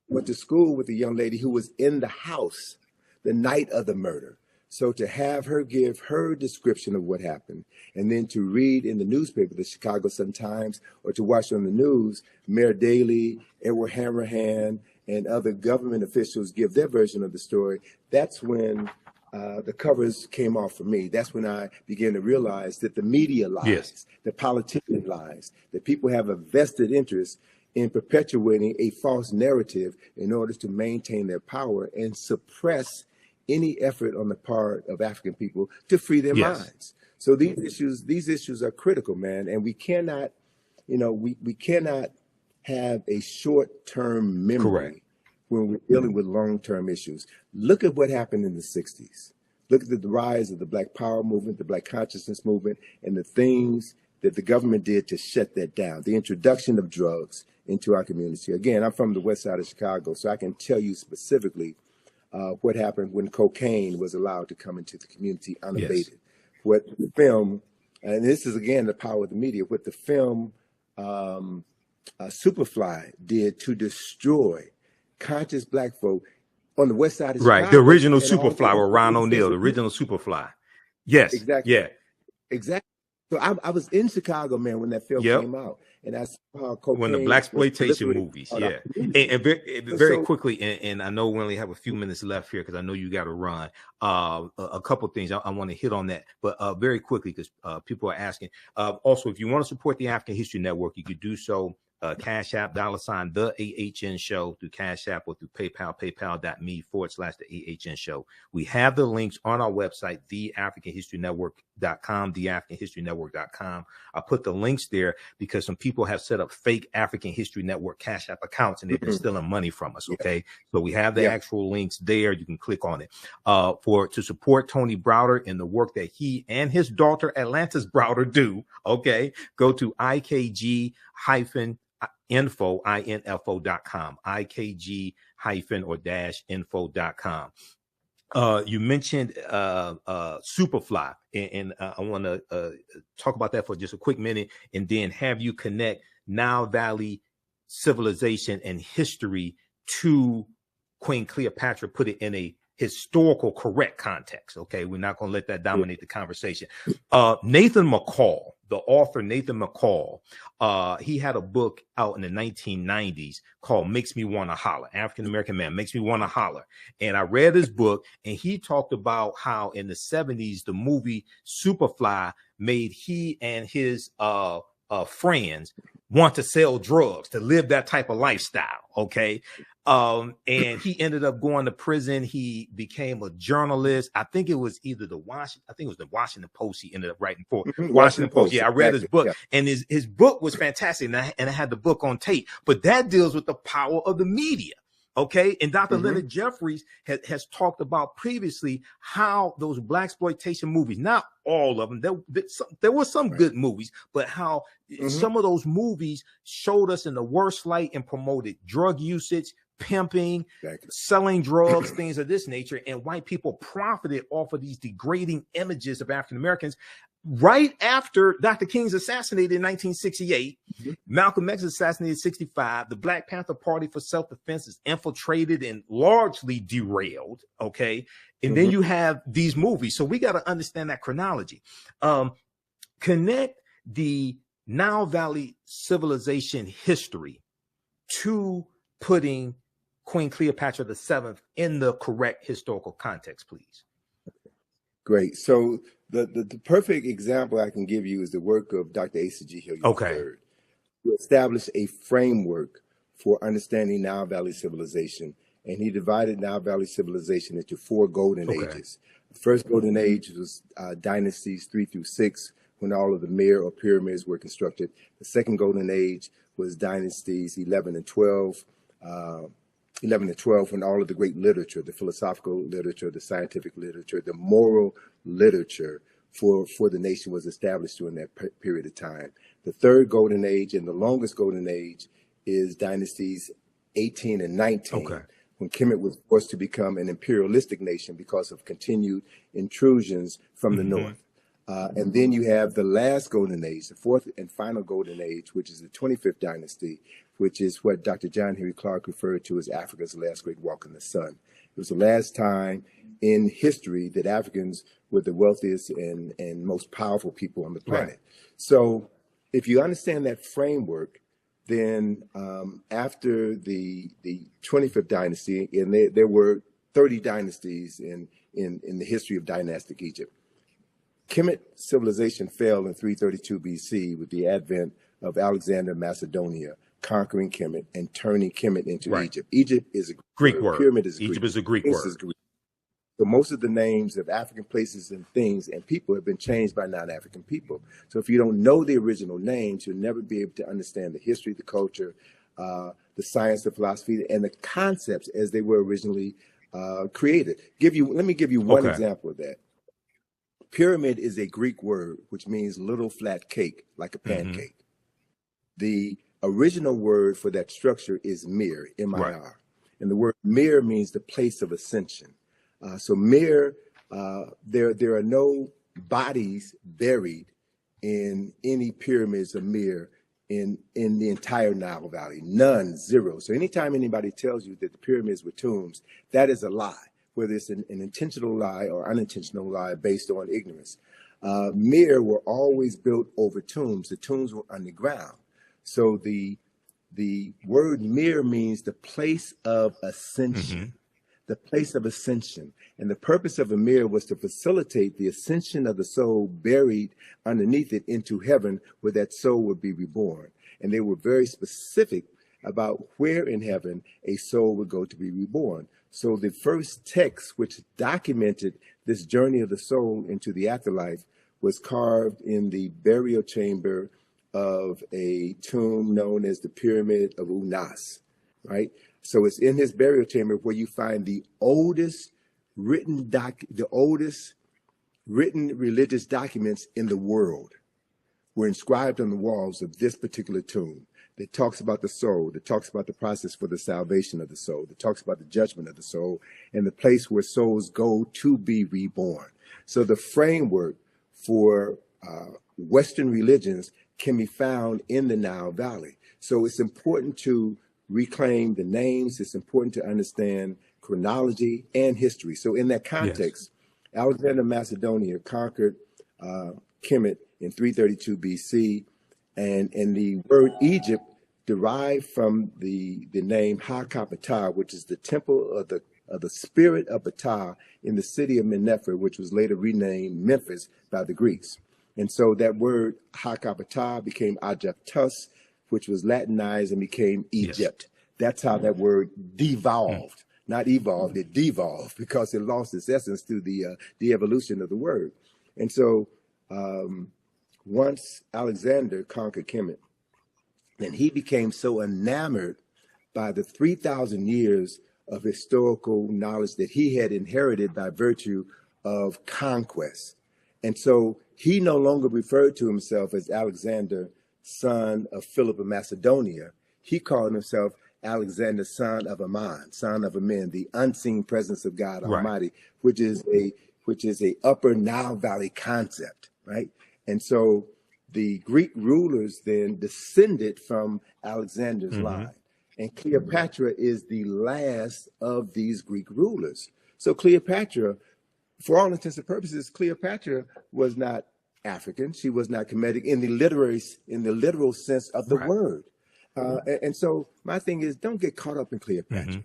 Went to school with a young lady who was in the house the night of the murder. So to have her give her description of what happened, and then to read in the newspaper, the Chicago Sun-Times, or to watch on the news, Mayor Daley, Edward Hammerhand, and other government officials give their version of the story, that's when the covers came off for me. That's when I began to realize that the media lies, the politician lies, that people have a vested interest in perpetuating a false narrative in order to maintain their power and suppress any effort on the part of African people to free their minds. So these issues are critical, man. And we cannot, you know, we cannot have a short-term memory when we're dealing with long-term issues. Look at what happened in the 60s. Look at the rise of the Black Power movement, the Black Consciousness movement, and the things that the government did to shut that down. The introduction of drugs into our community. Again, I'm from the west side of Chicago, so I can tell you specifically what happened when cocaine was allowed to come into the community unabated. What the film, and this is again the power of the media, what the film Superfly did to destroy conscious Black folk on the west side of Chicago. Right, the original Superfly with Ron O'Neal, the original Superfly. Yes, exactly. Yeah, exactly. So I was in Chicago, man, when that film came out, and I saw how cocaine. When the blaxploitation movies, and very quickly, and I know we only have a few minutes left here because I know you got to run. A couple of things I want to hit on that, but very quickly because people are asking. Also, if you want to support the African History Network, you could do so Cash App, $ the AHN show through Cash App or through PayPal, paypal.me/the AHN show. We have the links on our website, theafricanhistorynetwork.com, theafricanhistorynetwork.com. I put the links there because some people have set up fake African History Network Cash App accounts and they've been stealing money from us. Okay. So we have the actual links there. You can click on it. To support Tony Browder and the work that he and his daughter Atlantis Browder do. Okay. Go to IKG-info.com, IKG-info.com. You mentioned Superfly, and I want to talk about that for just a quick minute, and then have you connect Nile Valley civilization and history to Queen Cleopatra, put it in a historical correct context. Okay, we're not going to let that dominate the conversation. Nathan McCall, the author Nathan McCall, he had a book out in the 1990s called Makes Me Want to Holler. African-American man, Makes Me Want to Holler. And I read his book, and he talked about how in the 70s, the movie Superfly made he and his friends want to sell drugs, to live that type of lifestyle. Okay. And he ended up going to prison. He became a journalist. I think it was either the Washington Post he ended up writing for. Washington Post. Yeah, I read his book, and his book was fantastic. And I had the book on tape, but that deals with the power of the media. Okay. And Dr. Leonard Jeffries has talked about previously how those blaxploitation movies, not all of them, there were some good movies, but how some of those movies showed us in the worst light and promoted drug usage, pimping, selling drugs, things of this nature. And white people profited off of these degrading images of African Americans. Right after Dr. King's assassinated in 1968, Malcolm X assassinated in 65, the Black Panther Party for Self-Defense is infiltrated and largely derailed, okay? And then you have these movies. So we got to understand that chronology. Connect the Nile Valley civilization history to putting Queen Cleopatra VII in the correct historical context, please. Great. So the perfect example I can give you is the work of Dr. Asa G. Hilliard III, who established a framework for understanding Nile Valley civilization. And he divided Nile Valley civilization into 4 golden ages. The first golden age was dynasties 3 through 6, when all of the Mir or pyramids were constructed. The second golden age was dynasties 11 and 12, when all of the great literature, the philosophical literature, the scientific literature, the moral literature for the nation was established during that period of time. The third golden age and the longest golden age is dynasties 18 and 19, when Kemet was forced to become an imperialistic nation because of continued intrusions from the north. And then you have the last golden age, the fourth and final golden age, which is the 25th dynasty, which is what Dr. John Henry Clark referred to as Africa's last great walk in the sun. It was the last time in history that Africans were the wealthiest and most powerful people on the planet. So if you understand that framework, then after the 25th dynasty, and there were 30 dynasties in the history of dynastic Egypt, Kemet civilization fell in 332 BC with the advent of Alexander of Macedonia conquering Kemet and turning Kemet into Egypt. Egypt is a Greek word. Pyramid is Egypt Greek. is a Greek word. So most of the names of African places and things and people have been changed by non-African people. So if you don't know the original names, you'll never be able to understand the history, the culture, the science, the philosophy, and the concepts as they were originally created. Let me give you one example of that. Pyramid is a Greek word, which means little flat cake, like a pancake. The original word for that structure is mir, M-I-R. And the word mir means the place of ascension. So mir, there are no bodies buried in any pyramids of mir in the entire Nile Valley. None, zero. So anytime anybody tells you that the pyramids were tombs, that is a lie, whether it's an intentional lie or unintentional lie based on ignorance. Mir were always built over tombs. The tombs were underground. So the word mir means the place of ascension. The place of ascension. And the purpose of a mir was to facilitate the ascension of the soul buried underneath it into heaven, where that soul would be reborn. and they were very specific about where in heaven a soul would go to be reborn. So the first text which documented this journey of the soul into the afterlife was carved in the burial chamber of a tomb known as the Pyramid of Unas, right? So it's in his burial chamber where you find the oldest written religious documents in the world were inscribed on the walls of this particular tomb. That talks about the soul, that talks about the process for the salvation of the soul, that talks about the judgment of the soul, and the place where souls go to be reborn. So the framework for Western religions can be found in the Nile Valley. So it's important to reclaim the names. It's important to understand chronology and history. So in that context, yes, Alexander Macedonia conquered Kemet in 332 BC. And the word Egypt derived from the name Ha-Ka-Ptah, which is the temple of the spirit of Ptah in the city of Mennefer, which was later renamed Memphis by the Greeks. And so that word Ha-Ka-Ptah became Aegyptus, which was Latinized and became Egypt. Yes. That's how that word devolved, not evolved, it devolved because it lost its essence through the evolution of the word. And so, once Alexander conquered Kemet, and he became so enamored by the 3,000 years of historical knowledge that he had inherited by virtue of conquest. And so he no longer referred to himself as Alexander, son of Philip of Macedonia. He called himself Alexander, son of Ammon, son of Amen, the unseen presence of God Almighty, which is a upper Nile Valley concept, right? And so the Greek rulers then descended from Alexander's line. And Cleopatra is the last of these Greek rulers. So Cleopatra, for all intents and purposes, Cleopatra was not African. She was not Kemetic in the literal sense of the word. And so my thing is, don't get caught up in Cleopatra.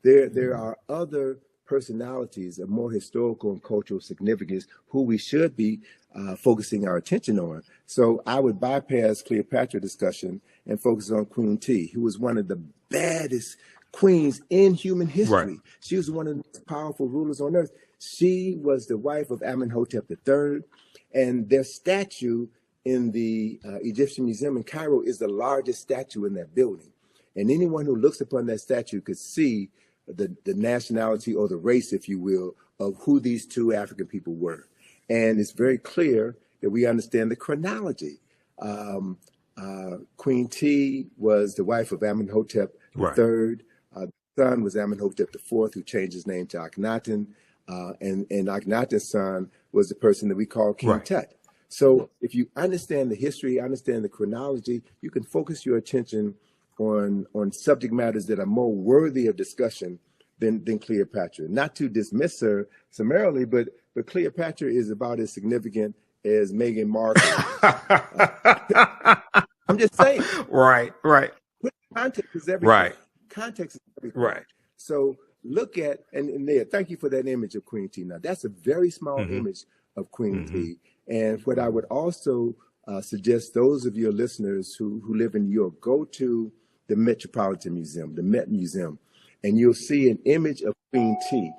There are other personalities of more historical and cultural significance who we should be focusing our attention on. So I would bypass Cleopatra discussion and focus on Queen Tiye, who was one of the baddest queens in human history. Right. She was one of the most powerful rulers on earth. She was the wife of Imhotep III, and their statue in the Egyptian Museum in Cairo is the largest statue in that building. And anyone who looks upon that statue could see the nationality or the race, if you will, of who these two African people were. And it's very clear that we understand the chronology. Queen Tiye was the wife of Amenhotep III. The son was Amenhotep IV, who changed his name to Akhenaten. And Akhenaten's son was the person that we call King Tut. So if you understand the history, understand the chronology, you can focus your attention on subject matters that are more worthy of discussion than Cleopatra. Not to dismiss her summarily, but Cleopatra is about as significant as Meghan Markle. I'm just saying. Right. Context is everything. Context is everything. So look at, and there, thank you for that image of Queen Tiye. Now, that's a very small image of Queen Tiye. And what I would also suggest those of your listeners who live in New York, go to the Metropolitan Museum, the Met Museum, and you'll see an image of Queen Tiye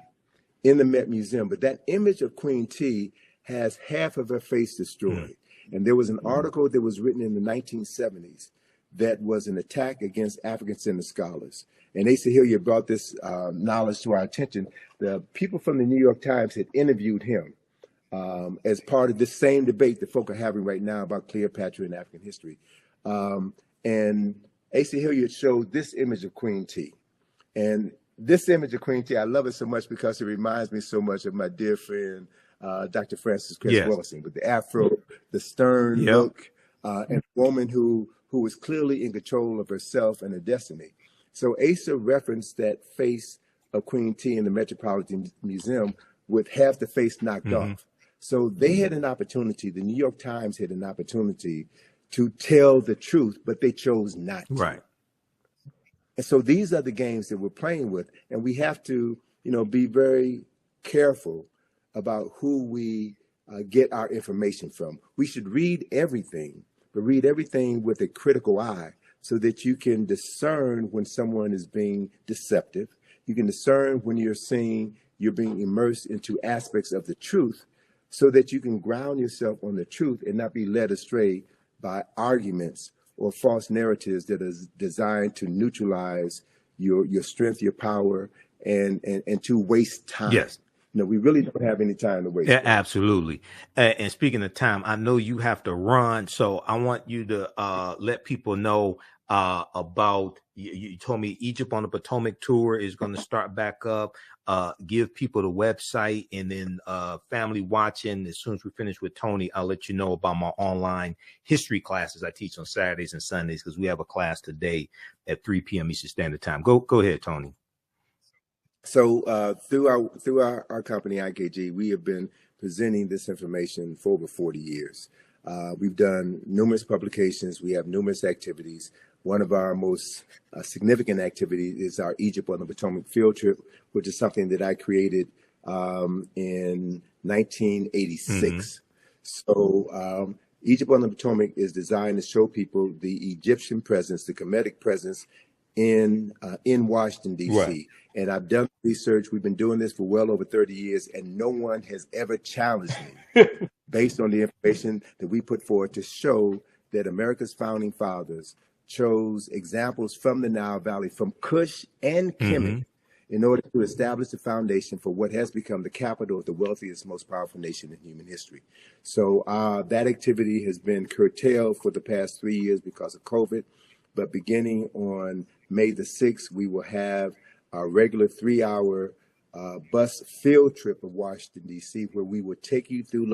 in the Met Museum. But that image of Queen Tiye has half of her face destroyed. And there was an article that was written in the 1970s that was an attack against African-centered scholars. And Asa Hillier brought this knowledge to our attention. The people from the New York Times had interviewed him as part of this same debate that folk are having right now about Cleopatra and African history. And Asa Hillier showed this image of Queen Tiye. And this image of Queen Tiye, I love it so much because it reminds me so much of my dear friend, Dr. Francis Cress Wellison, with the afro, the stern look, and a woman who was clearly in control of herself and her destiny. So Asa referenced that face of Queen Tiye in the Metropolitan Museum with half the face knocked off. So they had an opportunity, the New York Times had an opportunity to tell the truth, but they chose not to. And so these are the games that we're playing with, and we have to, be very careful about who we get our information from. We should read everything, but read everything with a critical eye. so that you can discern when someone is being deceptive. You can discern when you're being immersed into aspects of the truth, so that you can ground yourself on the truth and not be led astray by arguments or false narratives that are designed to neutralize your strength, your power, and to waste time. Yes. We really don't have any time to waste. Yeah, absolutely. And speaking of time, I know you have to run, so I want you to let people know about, you told me Egypt on the Potomac tour is going to start back up. Give people the website, and then family watching. As soon as we finish with Tony, I'll let you know about my online history classes I teach on Saturdays and Sundays, because we have a class today at 3 p.m. Eastern Standard Time. Go ahead, Tony. So through our company, IKG, we have been presenting this information for over 40 years. We've done numerous publications. We have numerous activities. One of our most significant activities is our Egypt on the Potomac field trip, which is something that I created in 1986. So Egypt on the Potomac is designed to show people the Egyptian presence, the Kemetic presence in Washington, D.C. Right. And I've done research. We've been doing this for well over 30 years, and no one has ever challenged me based on the information that we put forward to show that America's founding fathers chose examples from the Nile Valley, from Kush and Kemet, in order to establish the foundation for what has become the capital of the wealthiest, most powerful nation in human history. So that activity has been curtailed for the past 3 years because of COVID. But beginning on May the 6th, we will have our regular 3-hour bus field trip of Washington, D.C., where we will take you through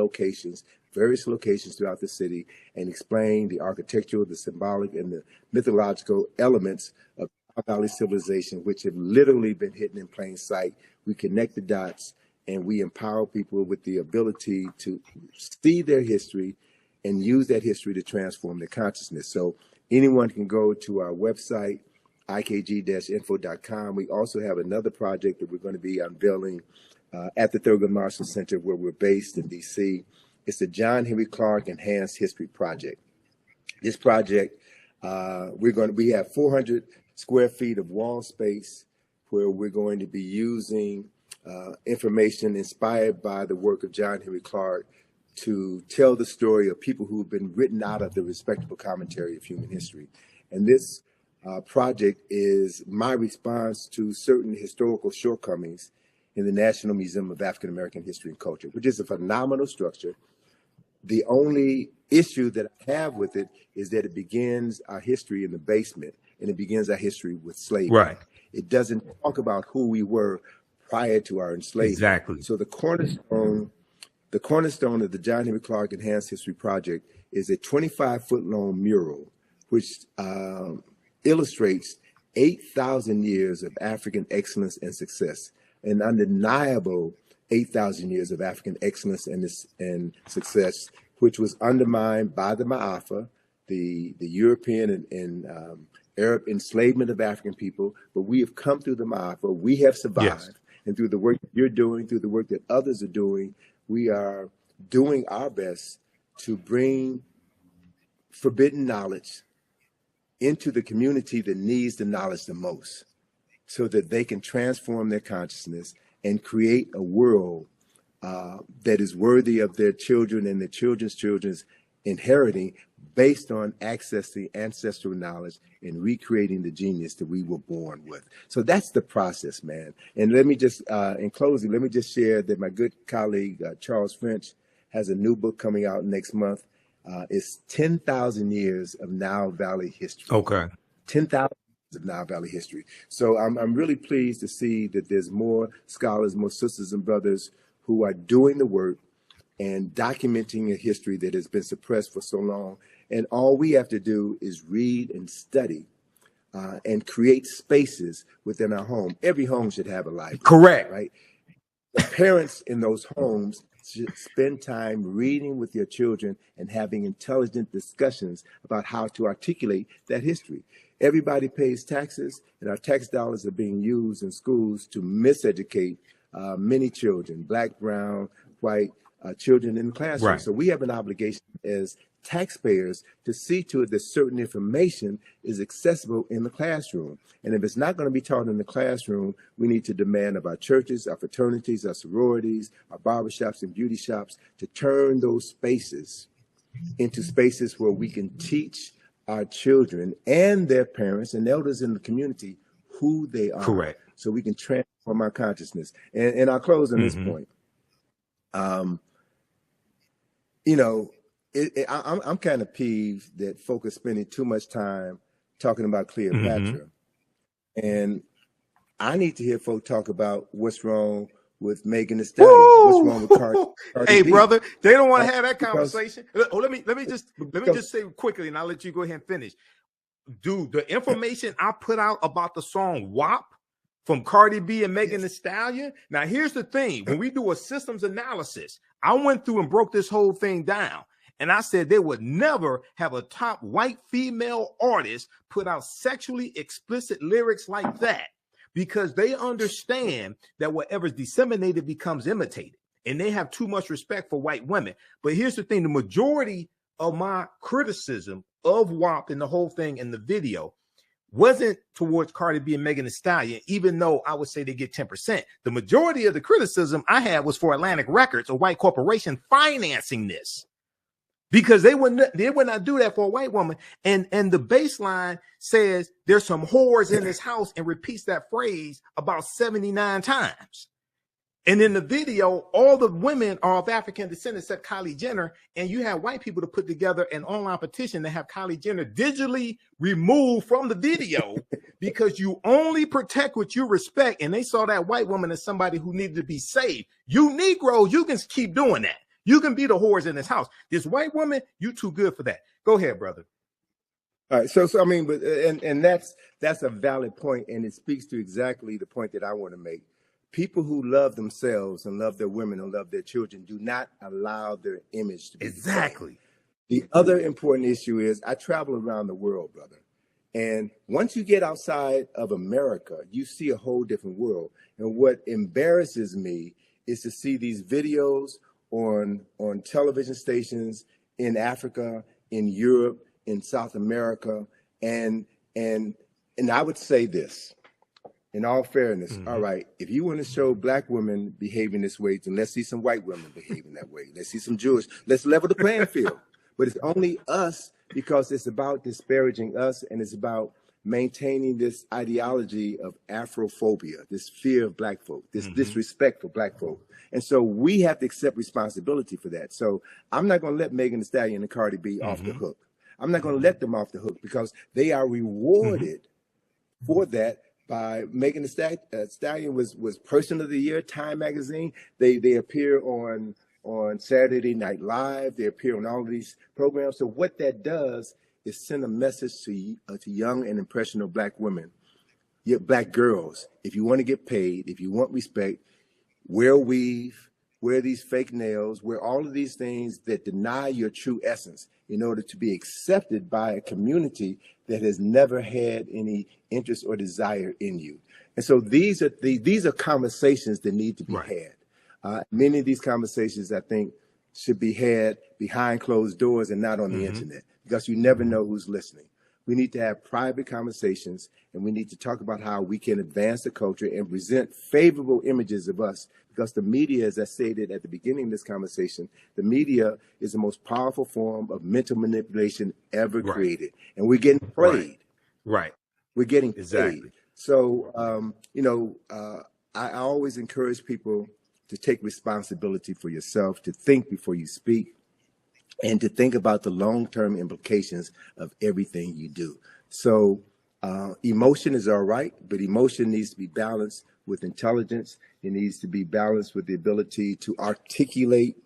various locations throughout the city, and explain the architectural, the symbolic, and the mythological elements of Nile Valley civilization, which have literally been hidden in plain sight. We connect the dots, and we empower people with the ability to see their history and use that history to transform their consciousness. So anyone can go to our website, ikg-info.com. We also have another project that we're going to be unveiling at the Thurgood Marshall Center, where we're based in D.C. It's the John Henry Clark Enhanced History Project. This project, we have 400 square feet of wall space, where we're going to be using information inspired by the work of John Henry Clark to tell the story of people who have been written out of the respectable commentary of human history. And this project is my response to certain historical shortcomings in the National Museum of African American History and Culture, which is a phenomenal structure. The only issue that I have with it is that it begins our history in the basement, and it begins our history with slavery. Right. It doesn't talk about who we were prior to our enslavement. Exactly. So the cornerstone of the John Henry Clark Enhanced History Project is a 25-foot long mural, which illustrates 8,000 years of African excellence and success, an undeniable 8,000 years of African excellence and success, which was undermined by the Ma'afa, the European and Arab enslavement of African people. But we have come through the Ma'afa. We have survived. Yes. And through the work that you're doing, through the work that others are doing, we are doing our best to bring forbidden knowledge into the community that needs the knowledge the most, so that they can transform their consciousness and create a world that is worthy of their children and their children's children's inheriting, based on accessing ancestral knowledge and recreating the genius that we were born with. So that's the process, man. And let me just, in closing, let me just share that my good colleague, Charles French, has a new book coming out next month. It's 10,000 years of Nile Valley history. Okay. 10,000 years of Nile Valley history. So I'm really pleased to see that there's more scholars, more sisters and brothers who are doing the work and documenting a history that has been suppressed for so long. And all we have to do is read and study and create spaces within our home. Every home should have a library. Correct. Right? The parents in those homes should spend time reading with their children and having intelligent discussions about how to articulate that history. Everybody pays taxes, and our tax dollars are being used in schools to miseducate many children, black, brown, white, children in the classroom. Right. So we have an obligation as taxpayers to see to it that certain information is accessible in the classroom. And if it's not going to be taught in the classroom, we need to demand of our churches, our fraternities, our sororities, our barbershops and beauty shops to turn those spaces into spaces where we can teach our children and their parents and elders in the community who they are. Correct. So we can transform our consciousness. And I'll close on this point. You know, I'm kind of peeved that folk are spending too much time talking about Cleopatra. And I need to hear folk talk about what's wrong with Megan Thee Stallion. What's wrong with Cardi Hey, B? brother, they don't want to have that Because- conversation. Oh, let me just say quickly, and I'll let you go ahead and finish. Dude, the information I put out about the song WAP from Cardi B and Megan Thee Stallion. Now, here's the thing. When we do a systems analysis, I went through and broke this whole thing down. And I said they would never have a top white female artist put out sexually explicit lyrics like that, because they understand that whatever's disseminated becomes imitated. And they have too much respect for white women. But here's the thing. The majority of my criticism of WAP and the whole thing in the video wasn't towards Cardi B and Megan Thee Stallion, even though I would say they get 10%. The majority of the criticism I had was for Atlantic Records, a white corporation, financing this, because they would not do that for a white woman. And the baseline says there's some whores in this house and repeats that phrase about 79 times. And in the video, all the women are of African descent except Kylie Jenner. And you have white people to put together an online petition to have Kylie Jenner digitally removed from the video because you only protect what you respect. And they saw that white woman as somebody who needed to be saved. You Negroes, you can keep doing that. You can be the whores in this house. This white woman, you too good for that. Go ahead, brother. All right. So I mean, but and that's a valid point, and it speaks to exactly the point that I want to make. People who love themselves and love their women and love their children do not allow their image to be Exactly. The other important issue is I travel around the world, brother. And once you get outside of America, you see a whole different world. And what embarrasses me is to see these videos on television stations in Africa, in Europe, in South America. And I would say this. In all fairness, all right, if you want to show black women behaving this way, then let's see some white women behaving that way. Let's see some Jewish. Let's level the playing field. But it's only us because it's about disparaging us, and it's about maintaining this ideology of Afrophobia, this fear of black folk, this disrespect for black folk. And so we have to accept responsibility for that. So I'm not going to let Megan Thee Stallion and Cardi B off the hook. I'm not going to let them off the hook because they are rewarded for that. By Megan Thee Stallion was Person of the Year, Time magazine. They appear on Saturday Night Live. They appear on all of these programs. So what that does is send a message to young and impressionable black women, black girls. If you want to get paid, if you want respect, wear a weave, wear these fake nails, wear all of these things that deny your true essence in order to be accepted by a community that has never had any interest or desire in you. And so these are conversations that need to be had. Many of these conversations, I think, should be had behind closed doors and not on the internet, because you never know who's listening. We need to have private conversations, and we need to talk about how we can advance the culture and present favorable images of us, because the media, as I stated at the beginning of this conversation, the media is the most powerful form of mental manipulation ever created. And we're getting played. Right. We're getting played. So, I always encourage people to take responsibility for yourself, to think before you speak, and to think about the long-term implications of everything you do. So emotion is all right, but emotion needs to be balanced with intelligence. It needs to be balanced with the ability to articulate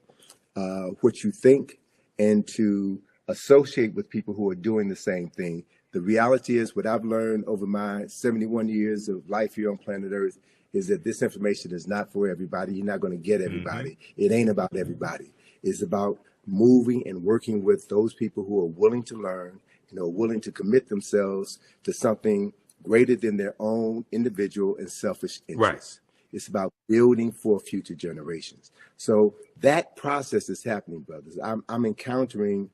what you think and to associate with people who are doing the same thing. The reality is, what I've learned over my 71 years of life here on planet Earth is that this information is not for everybody. You're not going to get everybody. It ain't about everybody. It's about moving and working with those people who are willing to learn, willing to commit themselves to something greater than their own individual and selfish interests. It's about building for future generations. So that process is happening, brothers. I'm encountering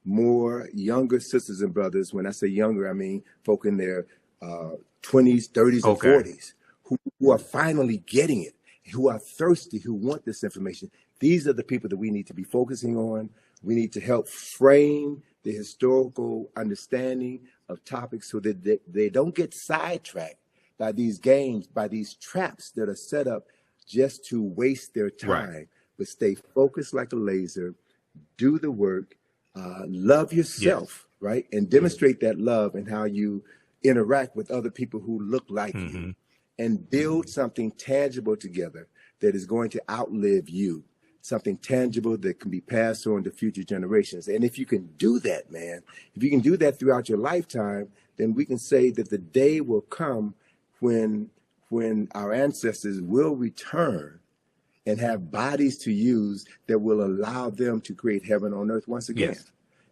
more younger sisters and brothers. When I say younger, I mean folk in their 20s, 30s, and 40s who are finally getting it, who are thirsty, who want this information. These are the people that we need to be focusing on. We need to help frame the historical understanding of topics so that they don't get sidetracked by these games, by these traps that are set up just to waste their time, but stay focused like a laser, do the work, love yourself, right? And demonstrate that love and how you interact with other people who look like you, and build something tangible together that is going to outlive you, something tangible that can be passed on to future generations. And if you can do that, man, if you can do that throughout your lifetime, then we can say that the day will come when our ancestors will return and have bodies to use that will allow them to create heaven on earth once again.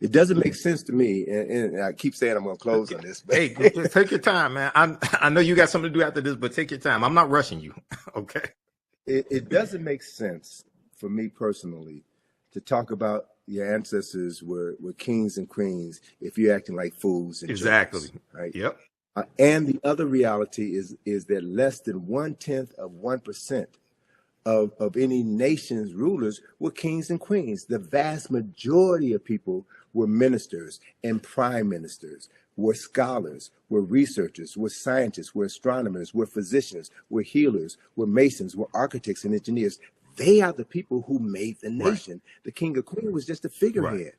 It doesn't make sense to me, and I keep saying I'm going to close on this. But hey, take your time, man. I know you got something to do after this, but take your time. I'm not rushing you. Okay. It doesn't make sense for me personally to talk about your ancestors were kings and queens if you're acting like fools and jerks, right? Yep. And the other reality is that less than 0.1% of any nation's rulers were kings and queens. The vast majority of people were ministers and prime ministers, were scholars, were researchers, were scientists, were astronomers, were physicians, were healers, were masons, were architects and engineers. They are the people who made the nation. The king or queen was just a figurehead.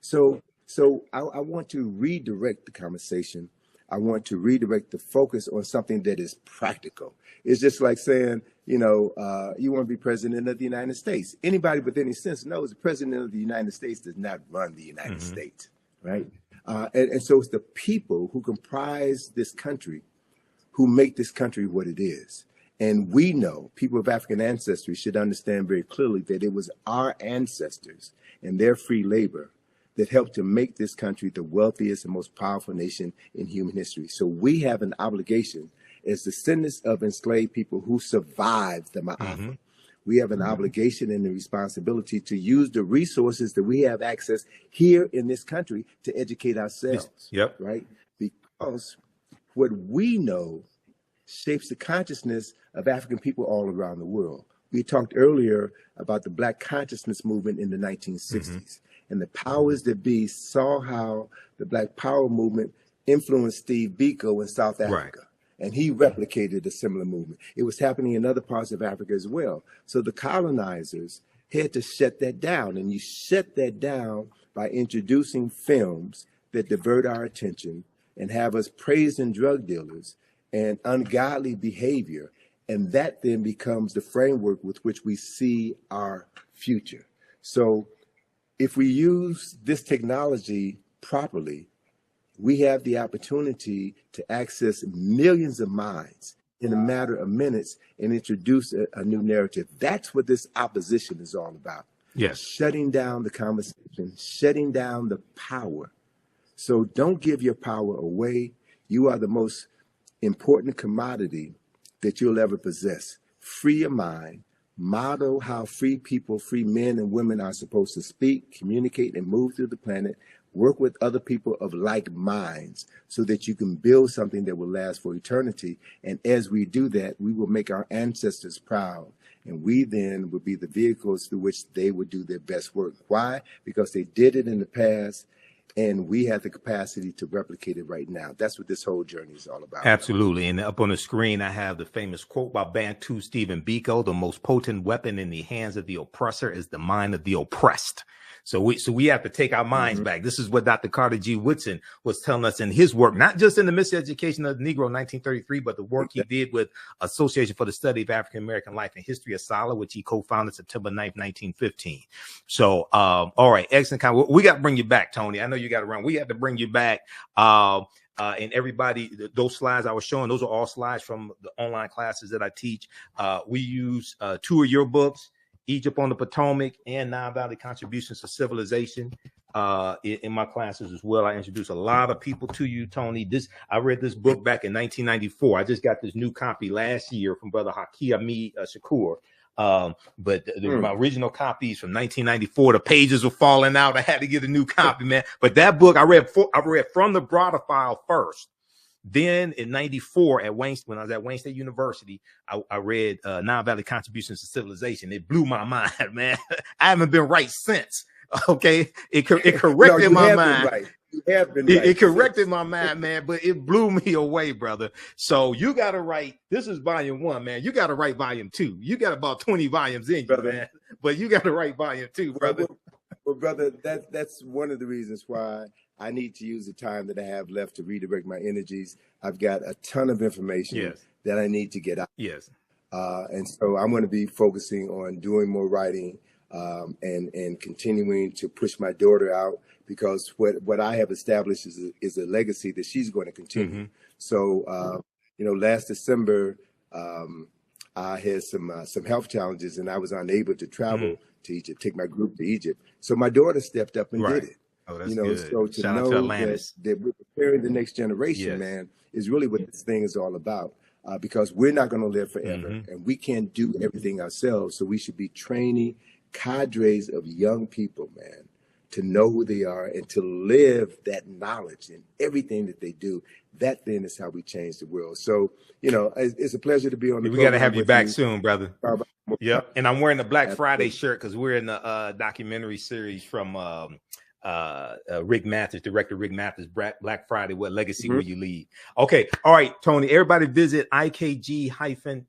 So I want to redirect the conversation. I want to redirect the focus on something that is practical. It's just like saying, you want to be president of the United States. Anybody with any sense knows the president of the United States does not run the United States, right? And so it's the people who comprise this country who make this country what it is. And we know, people of African ancestry should understand very clearly that it was our ancestors and their free labor that helped to make this country the wealthiest and most powerful nation in human history. So we have an obligation as descendants of enslaved people who survived the Ma'afa. We have an obligation and a responsibility to use the resources that we have access here in this country to educate ourselves, right? Because what we know shapes the consciousness of African people all around the world. We talked earlier about the Black consciousness movement in the 1960s. And the powers that be saw how the Black Power movement influenced Steve Biko in South Africa. And he replicated a similar movement. It was happening in other parts of Africa as well. So the colonizers had to shut that down. And you shut that down by introducing films that divert our attention and have us praising drug dealers and ungodly behavior. And that then becomes the framework with which we see our future. So if we use this technology properly, we have the opportunity to access millions of minds in a matter of minutes and introduce a new narrative. That's what this opposition is all about. Shutting down the conversation, shutting down the power. So don't give your power away. You are the most important commodity that you'll ever possess. Free your mind. Model how free people, free men and women are supposed to speak, communicate, and move through the planet. Work with other people of like minds so that you can build something that will last for eternity. And as we do that, we will make our ancestors proud. And we then will be the vehicles through which they would do their best work. Why? Because they did it in the past, and we have the capacity to replicate it right now. That's what this whole journey is all about. Absolutely. And up on the screen, I have the famous quote by Bantu Stephen Biko: "The most potent weapon in the hands of the oppressor is the mind of the oppressed." So we have to take our minds back. This is what Dr. Carter G. Woodson was telling us in his work, not just in the Miseducation of the Negro in 1933, but the work he did with Association for the Study of African American Life and History, ASALH, which he co-founded September 9th, 1915. So, all right, excellent. We got to bring you back, Tony. I know you got to run. We have to bring you back. And everybody, those slides I was showing, those are all slides from the online classes that I teach. We use 2 of your books, Egypt on the Potomac and Nile Valley Contributions to Civilization, in my classes as well. I introduce a lot of people to you, Tony. I read this book back in 1994. I just got this new copy last year from Brother Haki Ahmed Shakur. But my original copies from 1994, the pages were falling out. I had to get a new copy, man. But that book I read from the Browder file first. Then in 94 at Wayne, when I was at Wayne State University, I read Nile Valley Contributions to Civilization. It blew my mind, man. I haven't been right since. Okay, it corrected my mind. Right. You have been it corrected my mind, man, but it blew me away, brother. So you got to write. This is volume 1, man. You got to write volume 2. You got about 20 volumes in you, man. But you got to write volume 2, brother. Well, brother, that's one of the reasons why I need to use the time that I have left to redirect my energies. I've got a ton of information that I need to get out. Yes. And so I'm going to be focusing on doing more writing and continuing to push my daughter out, because what I have established is a legacy that she's going to continue. So, last December, I had some health challenges and I was unable to travel to Egypt, take my group to Egypt. So my daughter stepped up and did it. Oh, that's good. So to Shout out to Atlantis. that we're preparing the next generation, man, is really what this thing is all about. Because we're not going to live forever and we can't do everything ourselves. So we should be training cadres of young people, man, to know who they are and to live that knowledge in everything that they do. That then is how we change the world. So, it's a pleasure to be on the program. We got to have you back soon, brother. Yep. And I'm wearing the Black Friday shirt because we're in the documentary series from Rick Mathers, director Rick Mathers, Black Friday, What Legacy Will You Leave? Okay. All right, Tony, everybody visit ikg-info.com.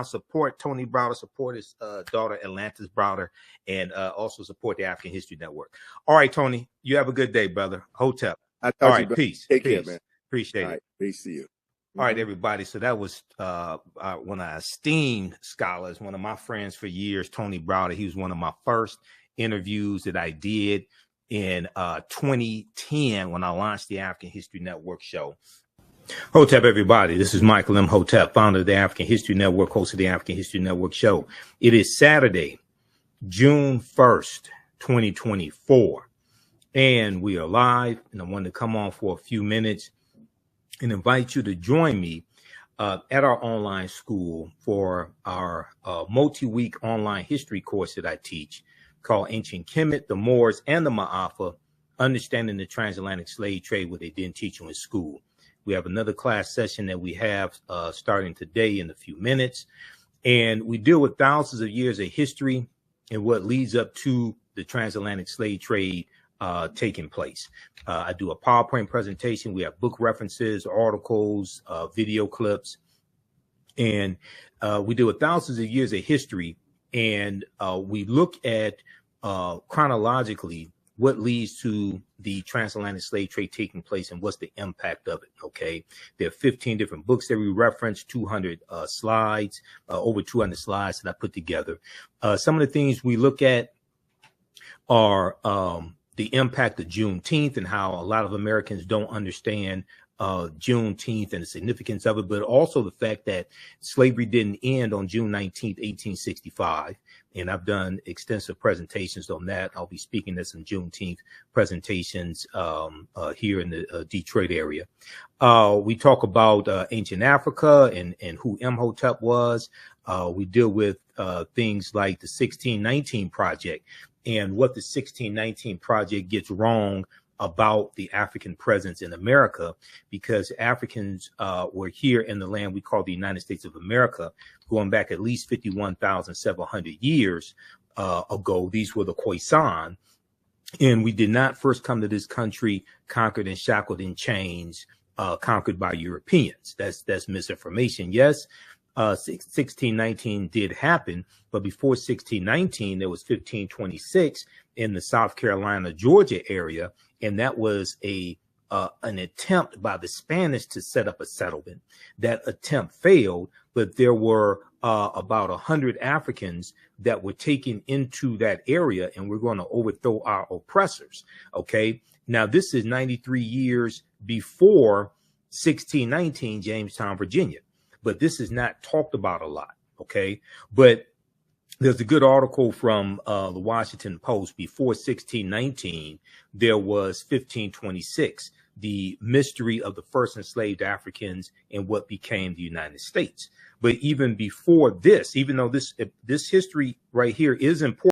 Support Tony Browder, support his daughter, Atlantis Browder, and also support the African History Network. All right, Tony, you have a good day, brother. Hotep. All right, peace. Take care, man. Appreciate it. Peace to you. All right, everybody. So that was one of our esteemed scholars, one of my friends for years, Tony Browder. He was one of my first interviews that I did in 2010 when I launched the African History Network show. Hotep, everybody. This is Michael Imhotep, founder of the African History Network, host of the African History Network show. It is Saturday, June 1st, 2024. And we are live, and I wanted to come on for a few minutes and invite you to join me at our online school for our multi-week online history course that I teach called Ancient Kemet, the Moors, and the Ma'afa, Understanding the Transatlantic Slave Trade, what they didn't teach you in school. We have another class session that we have starting today in a few minutes. And we deal with thousands of years of history and what leads up to the transatlantic slave trade taking place. I do a PowerPoint presentation. We have book references, articles, video clips, and we deal with thousands of years of history. And we look at chronologically what leads to the transatlantic slave trade taking place and what's the impact of it. Okay, there are 15 different books that we reference, 200 slides, over 200 slides that I put together. Some of the things we look at are the impact of Juneteenth and how a lot of Americans don't understand Juneteenth and the significance of it, but also the fact that slavery didn't end on June 19th, 1865. And I've done extensive presentations on that. I'll be speaking at some Juneteenth presentations here in the Detroit area. We talk about ancient Africa and who Imhotep was. We deal with things like the 1619 Project and what the 1619 Project gets wrong about the African presence in America, because Africans were here in the land we call the United States of America, going back at least 51,700 years ago. These were the Khoisan, and we did not first come to this country conquered and shackled in chains, conquered by Europeans. That's misinformation. Yes, 1619 did happen, but before 1619, there was 1526 in the South Carolina, Georgia area. And that was an attempt by the Spanish to set up a settlement. That attempt failed, but there were about 100 Africans that were taken into that area, and we're going to overthrow our oppressors. Okay. Now, this is 93 years before 1619, Jamestown, Virginia, but this is not talked about a lot. Okay. But there's a good article from the Washington Post. Before 1619, there was 1526. the mystery of the first enslaved Africans in what became the United States. But even before this, even though this history right here is important,